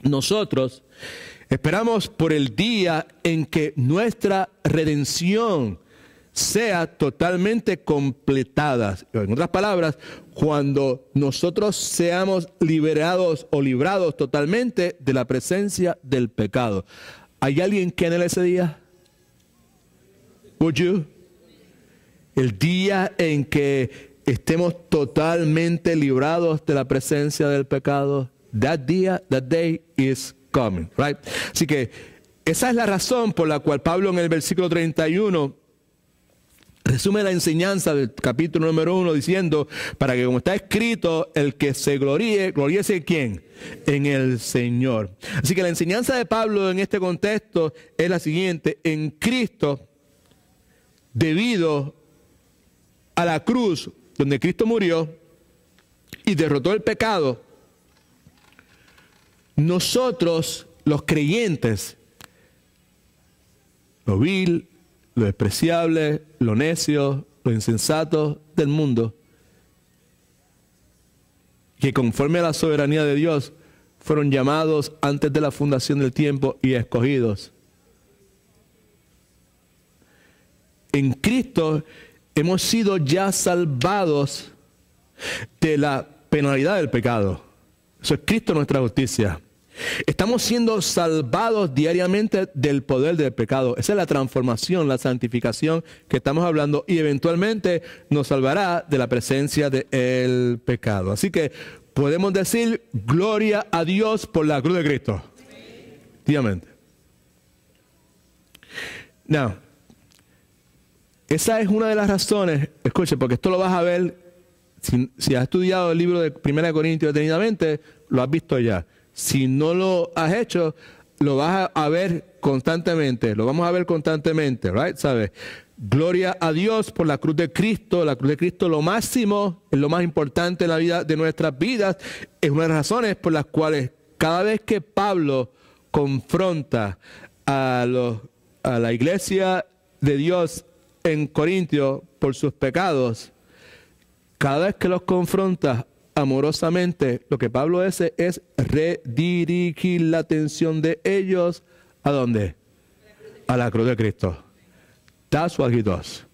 nosotros esperamos por el día en que nuestra redención sea totalmente completada. En otras palabras, cuando nosotros seamos liberados o librados totalmente de la presencia del pecado. ¿Hay alguien que anhela ese día? Would you? El día en que estemos totalmente librados de la presencia del pecado. That day is coming, right? Así que esa es la razón por la cual Pablo en el versículo 31 resume la enseñanza del capítulo número 1 diciendo, para que como está escrito, el que se gloríe, gloríese ¿en quién? En el Señor. Así que la enseñanza de Pablo en este contexto es la siguiente: en Cristo, debido a la cruz donde Cristo murió y derrotó el pecado, nosotros, los creyentes, lo vil, lo despreciable, lo necio, lo insensato del mundo, que conforme a la soberanía de Dios fueron llamados antes de la fundación del tiempo y escogidos. En Cristo hemos sido ya salvados de la penalidad del pecado. Eso es Cristo nuestra justicia. Estamos siendo salvados diariamente del poder del pecado. Esa es la transformación, la santificación que estamos hablando, y eventualmente nos salvará de la presencia del pecado. Así que podemos decir gloria a Dios por la cruz de Cristo. Diariamente. Now, esa es una de las razones, escuche, porque esto lo vas a ver, si has estudiado el libro de 1 Corintios detenidamente, lo has visto ya. Si no lo has hecho, lo vas a ver constantemente, lo vamos a ver constantemente, right? ¿Sabes? Gloria a Dios por la cruz de Cristo. La cruz de Cristo, lo máximo, es lo más importante en la vida de nuestras vidas. Es una de las razones por las cuales cada vez que Pablo confronta a la iglesia de Dios en Corintios por sus pecados, cada vez que los confronta amorosamente, lo que Pablo hace es redirigir la atención de ellos ¿a dónde? A la cruz de Cristo. That's what he does.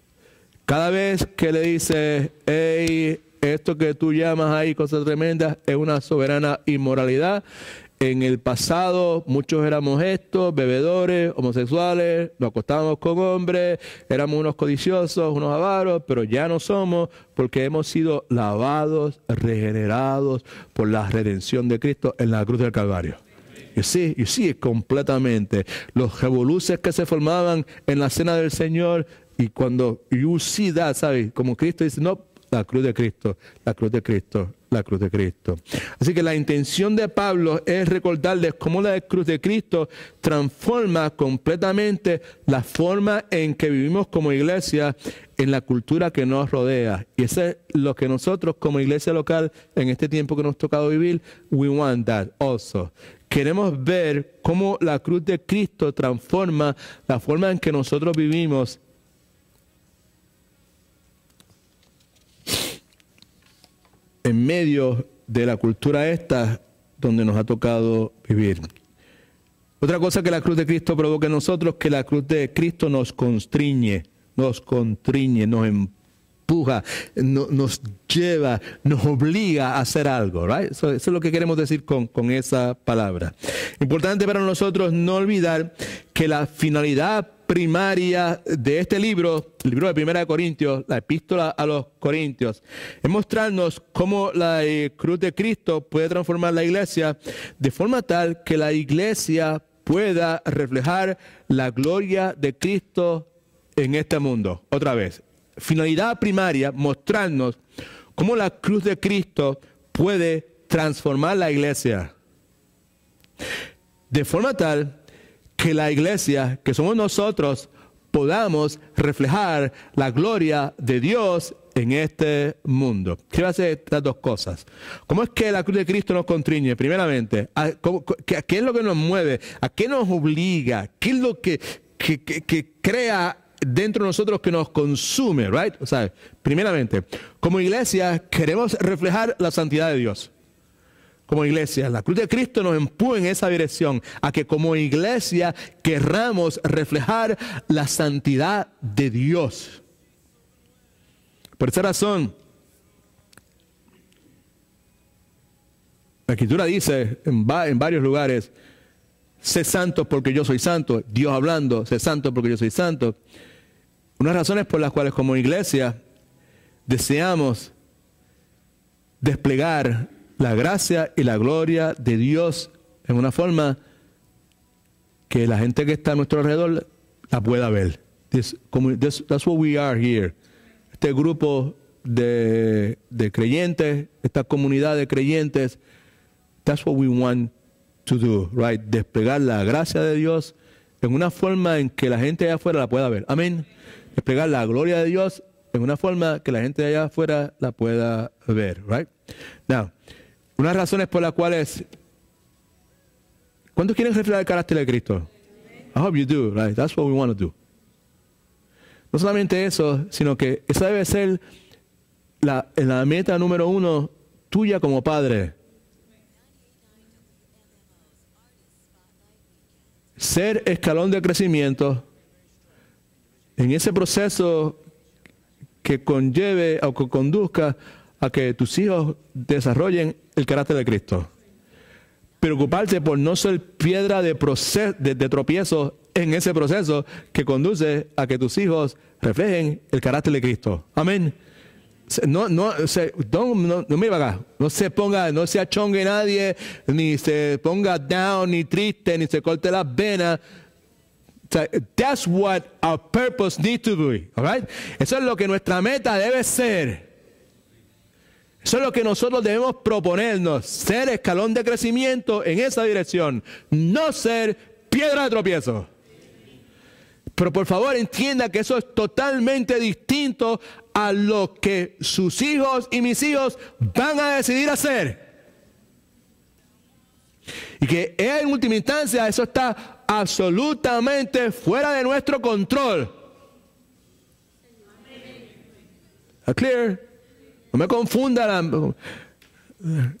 Cada vez que le dice, hey, esto que tú llamas ahí cosas tremendas es una soberana inmoralidad. En el pasado muchos éramos estos, bebedores, homosexuales, nos acostábamos con hombres, éramos unos codiciosos, unos avaros, pero ya no somos, porque hemos sido lavados, regenerados por la redención de Cristo en la cruz del Calvario. Y sí, completamente. Los revoluces que se formaban en la cena del Señor, y cuando you see that, ¿sabes? Como Cristo dice, no, la cruz de Cristo, la cruz de Cristo, la cruz de Cristo. Así que la intención de Pablo es recordarles cómo la cruz de Cristo transforma completamente la forma en que vivimos como iglesia en la cultura que nos rodea. Y eso es lo que nosotros como iglesia local, en este tiempo que nos ha tocado vivir, we want that also. Queremos ver cómo la cruz de Cristo transforma la forma en que nosotros vivimos en medio de la cultura esta donde nos ha tocado vivir. Otra cosa que la cruz de Cristo provoca en nosotros, que la cruz de Cristo nos constriñe, nos empuja, nos lleva, nos obliga a hacer algo, right? Eso es lo que queremos decir con esa palabra. Importante para nosotros no olvidar que la finalidad primaria de este libro, el libro de 1 Corintios, la epístola a los Corintios, es mostrarnos cómo la cruz de Cristo puede transformar la iglesia de forma tal que la iglesia pueda reflejar la gloria de Cristo en este mundo. Otra vez, finalidad primaria, mostrarnos cómo la cruz de Cristo puede transformar la iglesia de forma tal que la iglesia, que somos nosotros, podamos reflejar la gloria de Dios en este mundo. Quiero hacer estas dos cosas. ¿Cómo es que la cruz de Cristo nos constriñe? Primeramente, ¿qué es lo que nos mueve? ¿A qué nos obliga? ¿Qué es lo que crea dentro de nosotros que nos consume, right? O sea, primeramente, como iglesia queremos reflejar la santidad de Dios. Como iglesia, la cruz de Cristo nos empuja en esa dirección, a que como iglesia querramos reflejar la santidad de Dios. Por esa razón, la Escritura dice en varios lugares, sé santo porque yo soy santo. Dios hablando, sé santo porque yo soy santo. Unas razones por las cuales como iglesia deseamos desplegar la gracia y la gloria de Dios en una forma que la gente que está a nuestro alrededor la pueda ver. That's what we are here. Este grupo de creyentes, esta comunidad de creyentes, that's what we want to do, right? Desplegar la gracia de Dios en una forma en que la gente allá afuera la pueda ver. Amén. Desplegar la gloria de Dios en una forma que la gente allá afuera la pueda ver, right? Now, unas razones por las cuales, ¿cuántos quieren reflejar el carácter de Cristo? I hope you do, right? That's what we want to do. No solamente eso, sino que esa debe ser la meta número 1 tuya como padre. Ser escalón de crecimiento en ese proceso que conlleve o que conduzca a que tus hijos desarrollen el carácter de Cristo. Preocuparte por no ser piedra de tropiezo en ese proceso que conduce a que tus hijos reflejen el carácter de Cristo. Amén. No me acá. No se achongue nadie, ni se ponga down, ni triste, ni se corte las venas. That's what our purpose needs to be. All right? Eso es lo que nuestra meta debe ser. Eso es lo que nosotros debemos proponernos, ser escalón de crecimiento en esa dirección, no ser piedra de tropiezo. Pero por favor entienda que eso es totalmente distinto a lo que sus hijos y mis hijos van a decidir hacer. Y que en última instancia eso está absolutamente fuera de nuestro control. ¿Está clear? No me confunda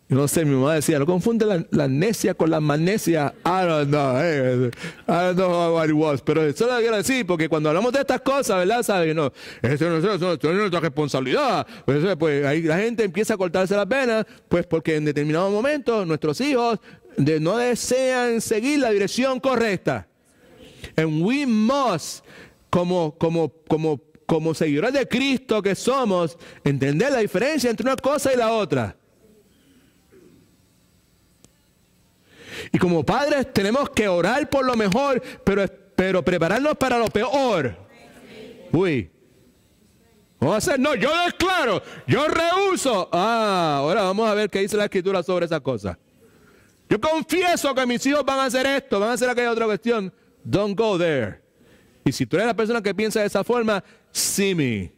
no sé, mi mamá decía, no confunda la necia con la magnesia. I don't know what it was. Pero eso lo quiero decir, porque cuando hablamos de estas cosas, ¿verdad? ¿Sabes? No, eso no es nuestra responsabilidad. Pues ahí la gente empieza a cortarse las venas, pues porque en determinado momento nuestros hijos no desean seguir la dirección correcta. And we must, como seguidores de Cristo que somos, entender la diferencia entre una cosa y la otra. Y como padres tenemos que orar por lo mejor, pero prepararnos para lo peor. Uy. Vamos a hacer, no, yo declaro, yo rehúso. Ahora vamos a ver qué dice la Escritura sobre esa cosa. Yo confieso que mis hijos van a hacer esto, van a hacer aquella otra cuestión. Don't go there. Y si tú eres la persona que piensa de esa forma, see me.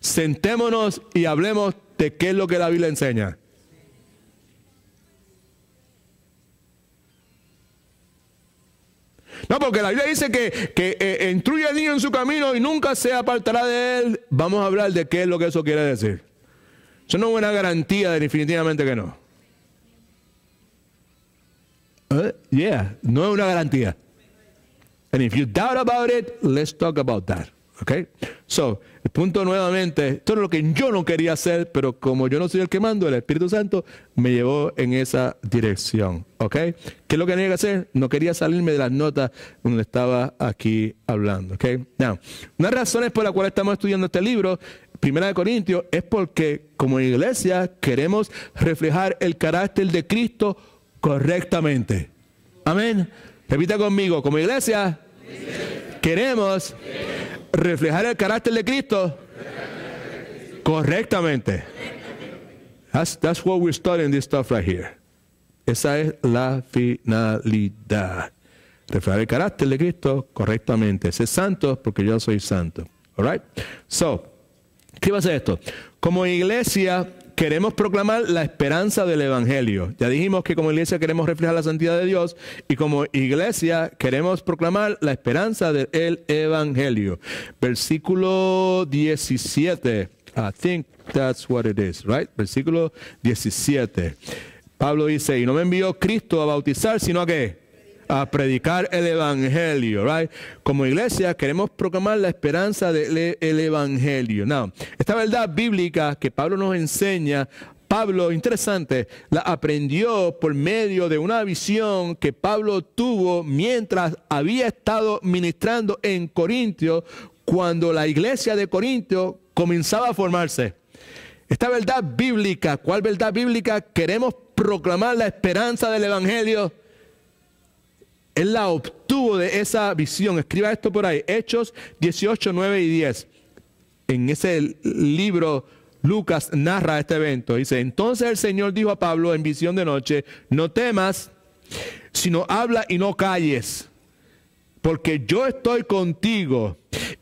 Sentémonos y hablemos de qué es lo que la Biblia enseña. No, porque la Biblia dice que instruye al niño en su camino y nunca se apartará de él. Vamos a hablar de qué es lo que eso quiere decir. Eso no es una garantía, definitivamente que no. No es una garantía. And if you doubt about it, let's talk about that. Okay? So, el punto nuevamente, esto es lo que yo no quería hacer, pero como yo no soy el que mando, el Espíritu Santo me llevó en esa dirección. Okay? ¿Qué es lo que tenía que hacer? No quería salirme de las notas donde estaba aquí hablando. Okay? Now, una de las razones por las cuales estamos estudiando este libro, 1 Corintios, es porque como iglesia queremos reflejar el carácter de Cristo correctamente. Amén. Repita conmigo, como iglesia queremos reflejar el carácter de Cristo correctamente. That's what we're studying this stuff right here. Esa es la finalidad. Reflejar el carácter de Cristo correctamente. Ser santo porque yo soy santo. All right? So, ¿qué va a hacer esto? Como iglesia queremos proclamar la esperanza del Evangelio. Ya dijimos que como iglesia queremos reflejar la santidad de Dios y como iglesia queremos proclamar la esperanza del Evangelio. Versículo 17. I think that's what it is, right? Versículo 17. Pablo dice, y no me envió Cristo a bautizar, sino a ¿qué? A predicar el Evangelio, right? Como iglesia queremos proclamar la esperanza del Evangelio. Now, esta verdad bíblica que Pablo nos enseña, Pablo, interesante, la aprendió por medio de una visión que Pablo tuvo mientras había estado ministrando en Corintio, cuando la iglesia de Corintio comenzaba a formarse. Esta verdad bíblica, ¿cuál verdad bíblica? Queremos proclamar la esperanza del Evangelio. Él la obtuvo de esa visión. Escriba esto por ahí. Hechos 18, 9 y 10. En ese libro Lucas narra este evento. Dice, entonces el Señor dijo a Pablo en visión de noche, no temas, sino habla y no calles, porque yo estoy contigo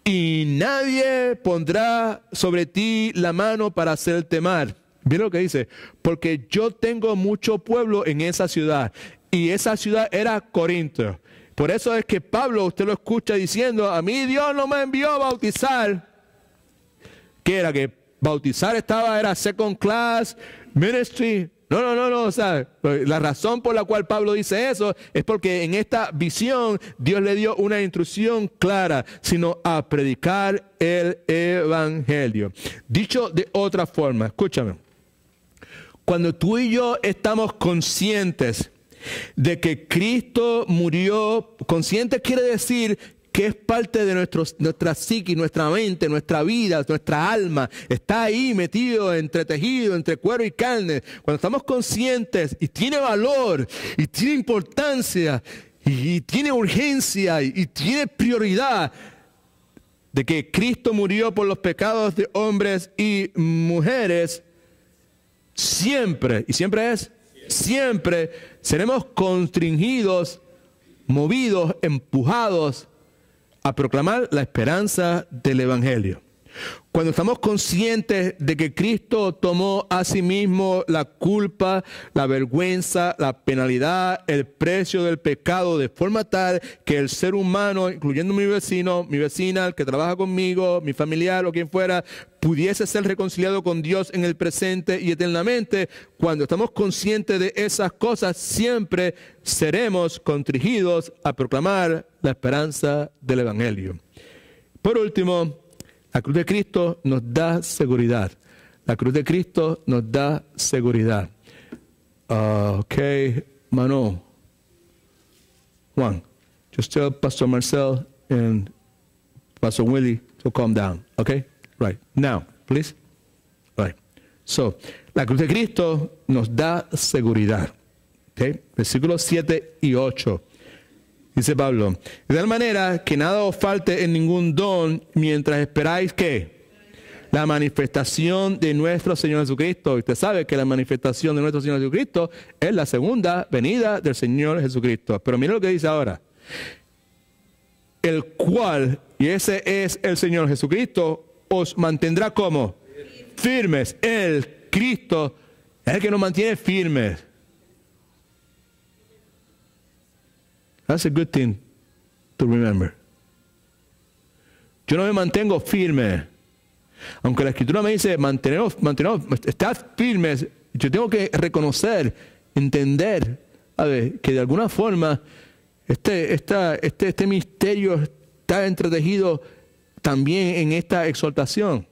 y nadie pondrá sobre ti la mano para hacerte mal. Mira lo que dice, porque yo tengo mucho pueblo en esa ciudad. Y esa ciudad era Corinto. Por eso es que Pablo, usted lo escucha diciendo, a mí Dios no me envió a bautizar. ¿Qué era? Que bautizar era second class ministry. No. O sea, la razón por la cual Pablo dice eso es porque en esta visión Dios le dio una instrucción clara, sino a predicar el Evangelio. Dicho de otra forma, escúchame. Cuando tú y yo estamos conscientes de que Cristo murió, consciente quiere decir que es parte de nuestra psique, nuestra mente, nuestra vida, nuestra alma. Está ahí metido, entretejido, entre cuero y carne. Cuando estamos conscientes y tiene valor y tiene importancia y tiene urgencia y tiene prioridad de que Cristo murió por los pecados de hombres y mujeres, siempre, y siempre es, siempre seremos constringidos, movidos, empujados a proclamar la esperanza del Evangelio. Cuando estamos conscientes de que Cristo tomó a sí mismo la culpa, la vergüenza, la penalidad, el precio del pecado, de forma tal que el ser humano, incluyendo mi vecino, mi vecina, el que trabaja conmigo, mi familiar o quien fuera, pudiese ser reconciliado con Dios en el presente y eternamente. Cuando estamos conscientes de esas cosas, siempre seremos contrigidos a proclamar la esperanza del Evangelio. Por último, la cruz de Cristo nos da seguridad. La cruz de Cristo nos da seguridad. Okay, Mano. Juan, just tell Pastor Marcel and Pastor Willie to calm down. Okay? Right. Now, please. Right. So, la cruz de Cristo nos da seguridad. Okay? Versículos 7 y 8. Dice Pablo, de tal manera que nada os falte en ningún don mientras esperáis ¿qué? La manifestación de nuestro Señor Jesucristo. Y usted sabe que la manifestación de nuestro Señor Jesucristo es la segunda venida del Señor Jesucristo. Pero mire lo que dice ahora. El cual, y ese es el Señor Jesucristo, os mantendrá como firmes. El Cristo es el que nos mantiene firmes. That's a good thing to remember. Yo no me mantengo firme. Aunque la Escritura me dice, manteneos, estad firmes. Yo tengo que reconocer, entender, que de alguna forma este misterio está entretejido también en esta exhortación.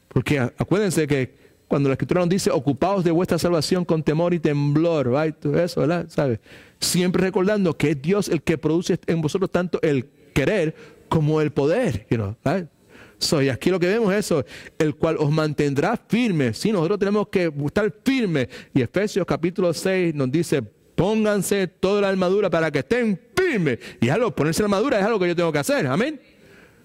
Porque acuérdense que cuando la Escritura nos dice, ocupaos de vuestra salvación con temor y temblor, right? Todo eso, ¿verdad? ¿Sabe? Siempre recordando que es Dios el que produce en vosotros tanto el querer como el poder, right? So, y aquí lo que vemos es eso, el cual os mantendrá firmes. Sí, nosotros tenemos que estar firmes. Y Efesios capítulo 6 nos dice, pónganse toda la armadura para que estén firmes. Y algo, ponerse la armadura es algo que yo tengo que hacer, amén.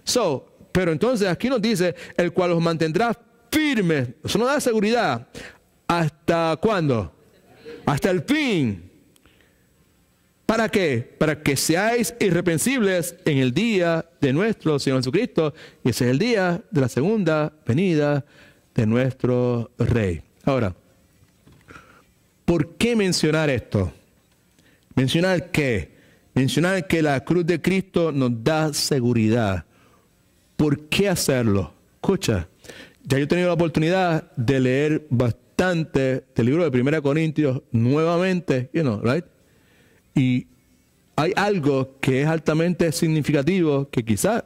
So, pero entonces aquí nos dice, el cual os mantendrá firmes. Eso nos da seguridad. ¿Hasta cuándo? Hasta el fin. ¿Para qué? Para que seáis irreprensibles en el día de nuestro Señor Jesucristo. Y ese es el día de la segunda venida de nuestro Rey. Ahora, ¿por qué mencionar esto? ¿Mencionar qué? Mencionar que la cruz de Cristo nos da seguridad. ¿Por qué hacerlo? Escucha, ya yo he tenido la oportunidad de leer bastante del libro de 1 Corintios nuevamente, right? Y hay algo que es altamente significativo que quizás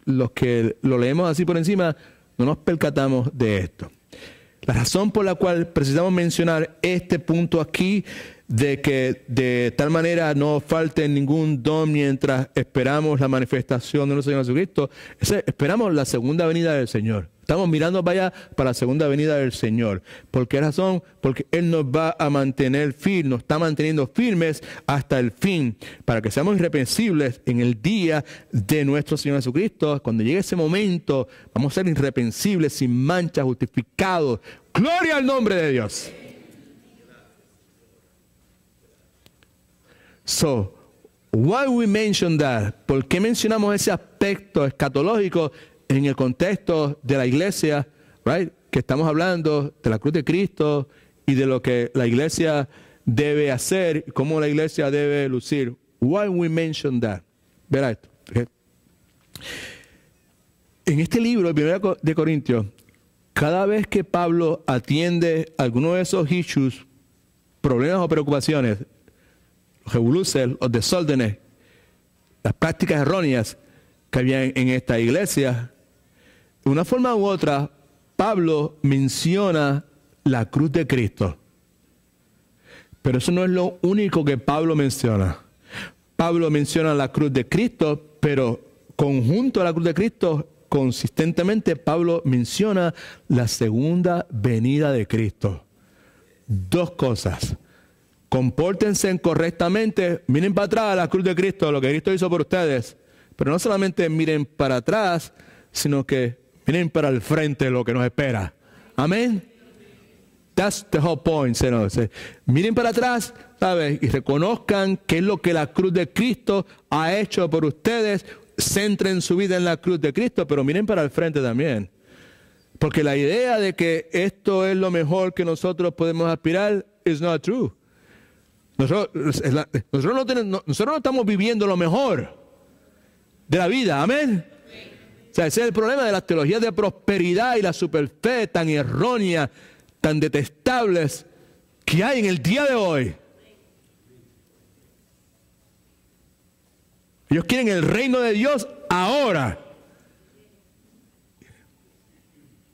los que lo leemos así por encima no nos percatamos de esto. La razón por la cual precisamos mencionar este punto aquí, de que de tal manera no falte ningún don mientras esperamos la manifestación de nuestro Señor Jesucristo, esperamos la segunda venida del Señor. Estamos mirando para allá, para la segunda venida del Señor. ¿Por qué razón? Porque Él nos va a mantener firmes, nos está manteniendo firmes hasta el fin, para que seamos irreprensibles en el día de nuestro Señor Jesucristo. Cuando llegue ese momento, vamos a ser irreprensibles, sin mancha, justificados. ¡Gloria al nombre de Dios! So, why we mention that? ¿Por qué mencionamos ese aspecto escatológico en el contexto de la iglesia, right? Que estamos hablando de la cruz de Cristo y de lo que la iglesia debe hacer, cómo la iglesia debe lucir. Why we mention that? Verá esto. Okay. En este libro, el 1 de Corintios, cada vez que Pablo atiende alguno de esos issues, problemas o preocupaciones, los revoluces, los desórdenes, las prácticas erróneas que había en esta iglesia, de una forma u otra, Pablo menciona la cruz de Cristo. Pero eso no es lo único que Pablo menciona. Pablo menciona la cruz de Cristo, pero conjunto a la cruz de Cristo, consistentemente Pablo menciona la segunda venida de Cristo. Dos cosas. Compórtense correctamente, miren para atrás a la cruz de Cristo, lo que Cristo hizo por ustedes. Pero no solamente miren para atrás, sino que miren para el frente lo que nos espera. Amén. That's the whole point. Miren para atrás, ¿sabes? Y reconozcan qué es lo que la cruz de Cristo ha hecho por ustedes. Centren su vida en la cruz de Cristo, pero miren para el frente también. Porque la idea de que esto es lo mejor que nosotros podemos aspirar is not true. Nosotros no estamos viviendo lo mejor de la vida. Amén. O sea, ese es el problema de las teologías de prosperidad y la superfe tan errónea, tan detestables que hay en el día de hoy. Ellos quieren el reino de Dios ahora.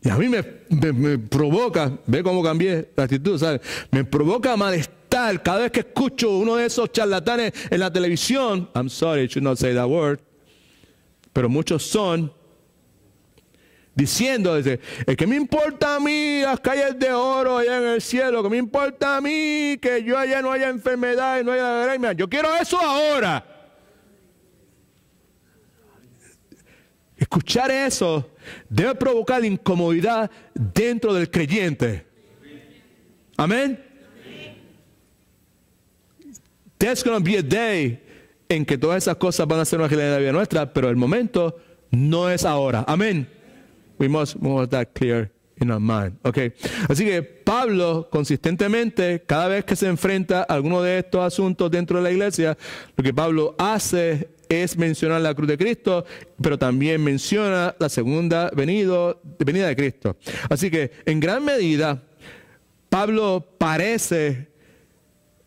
Y a mí me provoca, ve cómo cambié la actitud, ¿sabes? Me provoca malestar cada vez que escucho uno de esos charlatanes en la televisión. I'm sorry, I should not say that word. Pero muchos son diciendo, el que me importa a mí las calles de oro allá en el cielo, que me importa a mí que yo allá no haya enfermedad y no haya anemia. Yo quiero eso ahora. Escuchar eso debe provocar incomodidad dentro del creyente. Amén. There's going to be a day en que todas esas cosas van a ser una realidad de la vida nuestra, pero el momento no es ahora. Amén. We must make that clear in our mind. Okay. Así que Pablo consistentemente, cada vez que se enfrenta a alguno de estos asuntos dentro de la iglesia, lo que Pablo hace es mencionar la cruz de Cristo, pero también menciona la segunda venida de Cristo. Así que en gran medida Pablo parece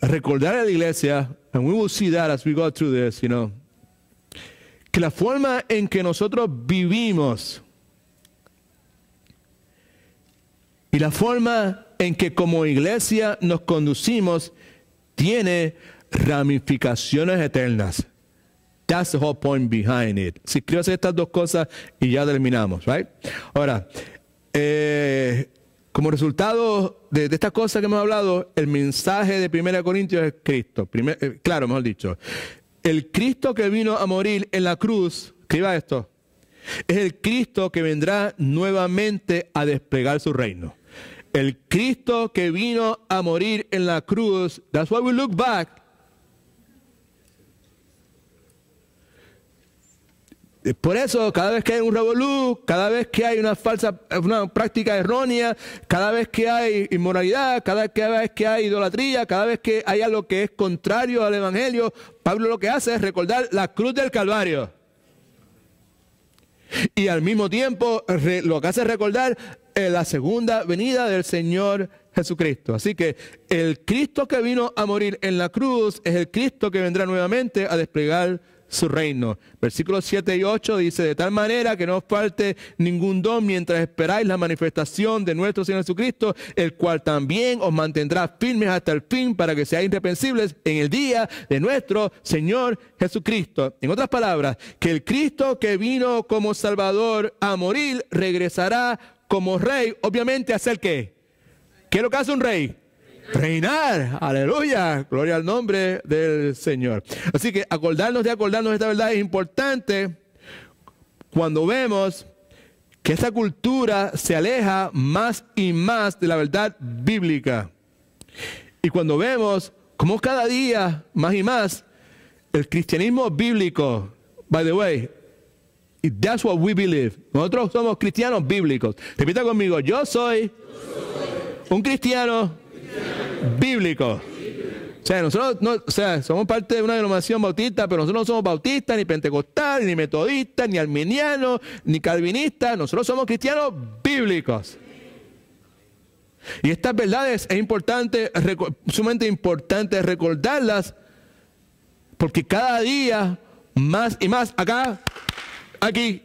recordar a la iglesia, and we will see that as we go through this, que la forma en que nosotros vivimos y la forma en que como iglesia nos conducimos tiene ramificaciones eternas. That's the whole point behind it. Si quiero hacer estas dos cosas y ya terminamos, right? Ahora, como resultado de estas cosas que hemos hablado, el mensaje de 1 Corintios es Cristo. Claro, mejor dicho. El Cristo que vino a morir en la cruz, escriba esto, es el Cristo que vendrá nuevamente a desplegar su reino. El Cristo que vino a morir en la cruz, that's why we look back. Por eso, cada vez que hay un revolú, cada vez que hay una práctica errónea, cada vez que hay inmoralidad, cada vez que hay idolatría, cada vez que hay algo que es contrario al Evangelio, Pablo lo que hace es recordar la cruz del Calvario. Y al mismo tiempo lo que hace es recordar la segunda venida del Señor Jesucristo. Así que el Cristo que vino a morir en la cruz es el Cristo que vendrá nuevamente a desplegar su reino. Versículos 7 y 8 dice: de tal manera que no os falte ningún don mientras esperáis la manifestación de nuestro Señor Jesucristo, el cual también os mantendrá firmes hasta el fin, para que seáis irreprensibles en el día de nuestro Señor Jesucristo. En otras palabras, que el Cristo que vino como Salvador a morir regresará como Rey, obviamente a hacer ¿qué? ¿Qué es lo que hace un rey? Reinar, aleluya, gloria al nombre del Señor. Así que acordarnos de esta verdad es importante cuando vemos que esta cultura se aleja más y más de la verdad bíblica. Y cuando vemos cómo cada día más y más el cristianismo bíblico, by the way, that's what we believe. Nosotros somos cristianos bíblicos. Repita conmigo: yo soy un cristiano bíblico. O sea, nosotros somos parte de una denominación bautista, pero nosotros no somos bautistas, ni pentecostales, ni metodistas, ni arminianos, ni calvinistas. Nosotros somos cristianos bíblicos. Y estas verdades es importante, sumamente importante recordarlas, porque cada día más y más aquí,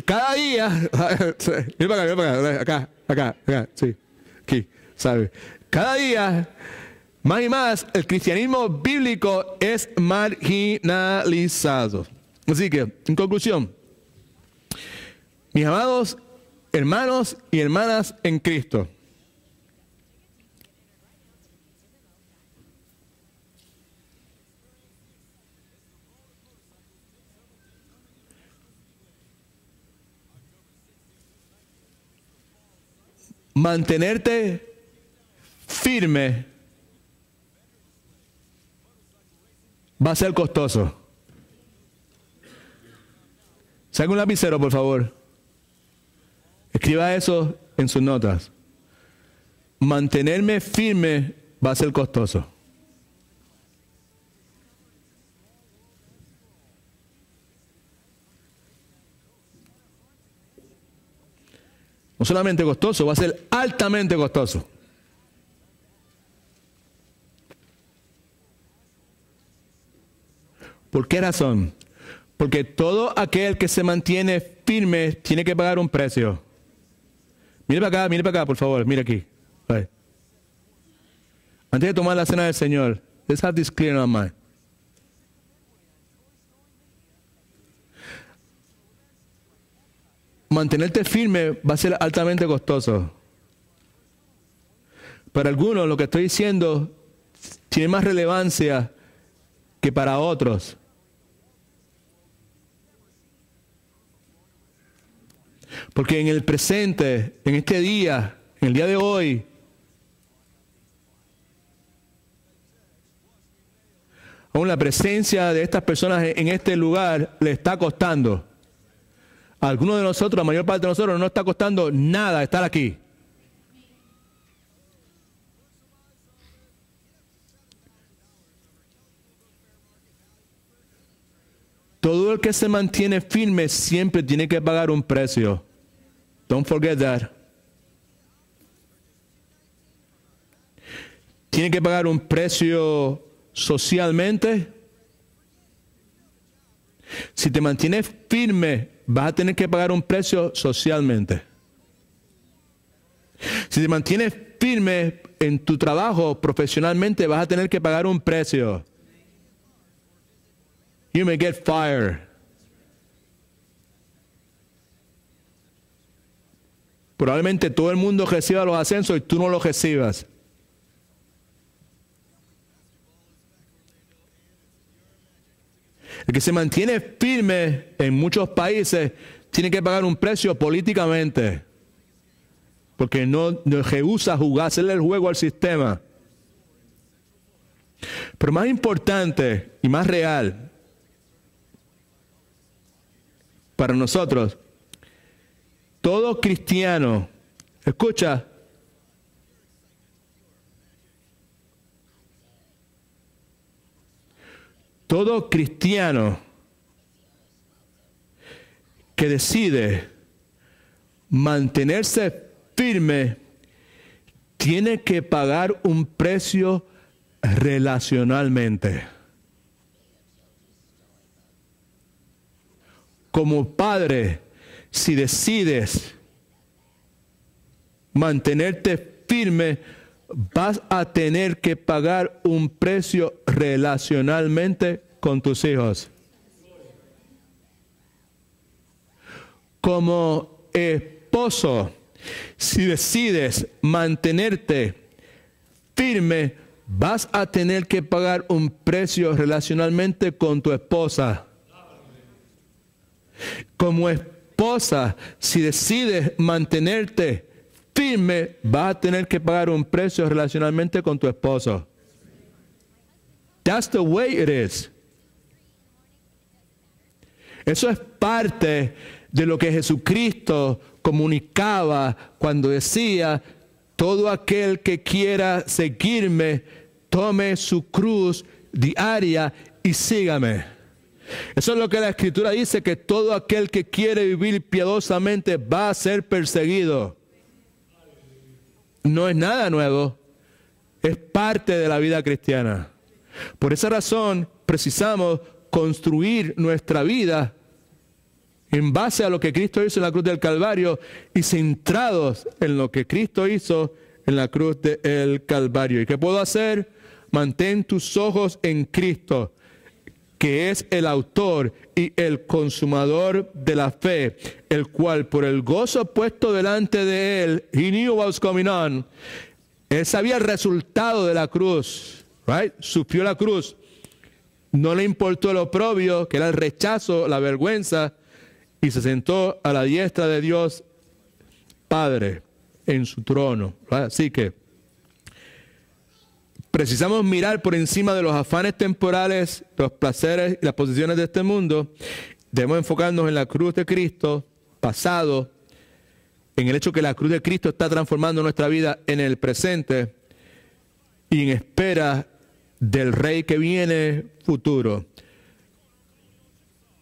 cada día, mira para acá, sí, aquí, ¿sabe? Cada día, más y más, el cristianismo bíblico es marginalizado. Así que, en conclusión, mis amados hermanos y hermanas en Cristo, mantenerte firme va a ser costoso. Saca un lapicero, por favor. Escriba eso en sus notas. Mantenerme firme va a ser costoso. No solamente costoso, va a ser altamente costoso. ¿Por qué razón? Porque todo aquel que se mantiene firme tiene que pagar un precio. Mire para acá, por favor, mire aquí. Right. Antes de tomar la cena del Señor, let's have this clear in our mind. Mantenerte firme va a ser altamente costoso. Para algunos lo que estoy diciendo tiene más relevancia que para otros. Porque en el presente, en este día, en el día de hoy, aún la presencia de estas personas en este lugar le está costando. A algunos de nosotros, la mayor parte de nosotros, no nos está costando nada estar aquí. Todo el que se mantiene firme siempre tiene que pagar un precio. Don't forget that. Tiene que pagar un precio socialmente. Si te mantienes firme, vas a tener que pagar un precio socialmente. Si te mantienes firme en tu trabajo profesionalmente, vas a tener que pagar un precio. You may get fired. Probablemente todo el mundo reciba los ascensos y tú no los recibas. El que se mantiene firme en muchos países tiene que pagar un precio políticamente, porque no rehúsa jugar, hacerle el juego al sistema. Pero más importante y más real, para nosotros. Todo cristiano, escucha, todo cristiano que decide mantenerse firme tiene que pagar un precio relacionalmente. Como padre, si decides mantenerte firme, vas a tener que pagar un precio relacionalmente con tus hijos. Como esposo, si decides mantenerte firme, vas a tener que pagar un precio relacionalmente con tu esposa. Como esposa, si decides mantenerte firme, vas a tener que pagar un precio relacionalmente con tu esposo. That's the way it is. Eso es parte de lo que Jesucristo comunicaba cuando decía: todo aquel que quiera seguirme, tome su cruz diaria y sígame. Eso es lo que la Escritura dice, que todo aquel que quiere vivir piadosamente va a ser perseguido. No es nada nuevo, es parte de la vida cristiana. Por esa razón precisamos construir nuestra vida en base a lo que Cristo hizo en la cruz del Calvario y centrados en lo que Cristo hizo en la cruz del Calvario. ¿Y qué puedo hacer? Mantén tus ojos en Cristo, que es el autor y el consumador de la fe, el cual por el gozo puesto delante de él, he knew what was coming on. Él sabía el resultado de la cruz, right? Sufrió la cruz. No le importó el oprobio, que era el rechazo, la vergüenza, y se sentó a la diestra de Dios Padre en su trono. ¿Right? Así que precisamos mirar por encima de los afanes temporales, los placeres y las posiciones de este mundo. Debemos enfocarnos en la cruz de Cristo, pasado, en el hecho que la cruz de Cristo está transformando nuestra vida en el presente y en espera del Rey que viene futuro.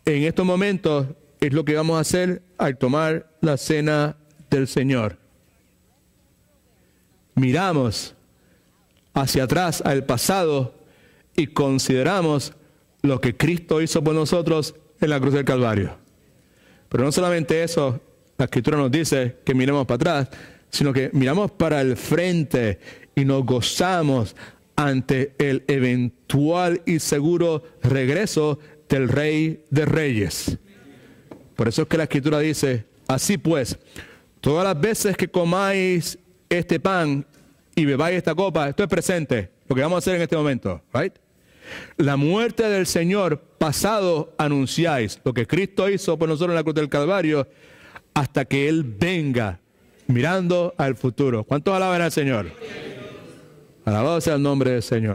En estos momentos es lo que vamos a hacer al tomar la cena del Señor. Miramos hacia atrás al pasado y consideramos lo que Cristo hizo por nosotros en la cruz del Calvario. Pero no solamente eso, la Escritura nos dice que miremos para atrás, sino que miramos para el frente y nos gozamos ante el eventual y seguro regreso del Rey de Reyes. Por eso es que la Escritura dice: así pues, todas las veces que comáis este pan y bebáis esta copa, esto es presente, lo que vamos a hacer en este momento, right? La muerte del Señor pasado anunciáis, lo que Cristo hizo por nosotros en la cruz del Calvario, hasta que Él venga, mirando al futuro. ¿Cuántos alaban al Señor? Alabado sea el nombre del Señor.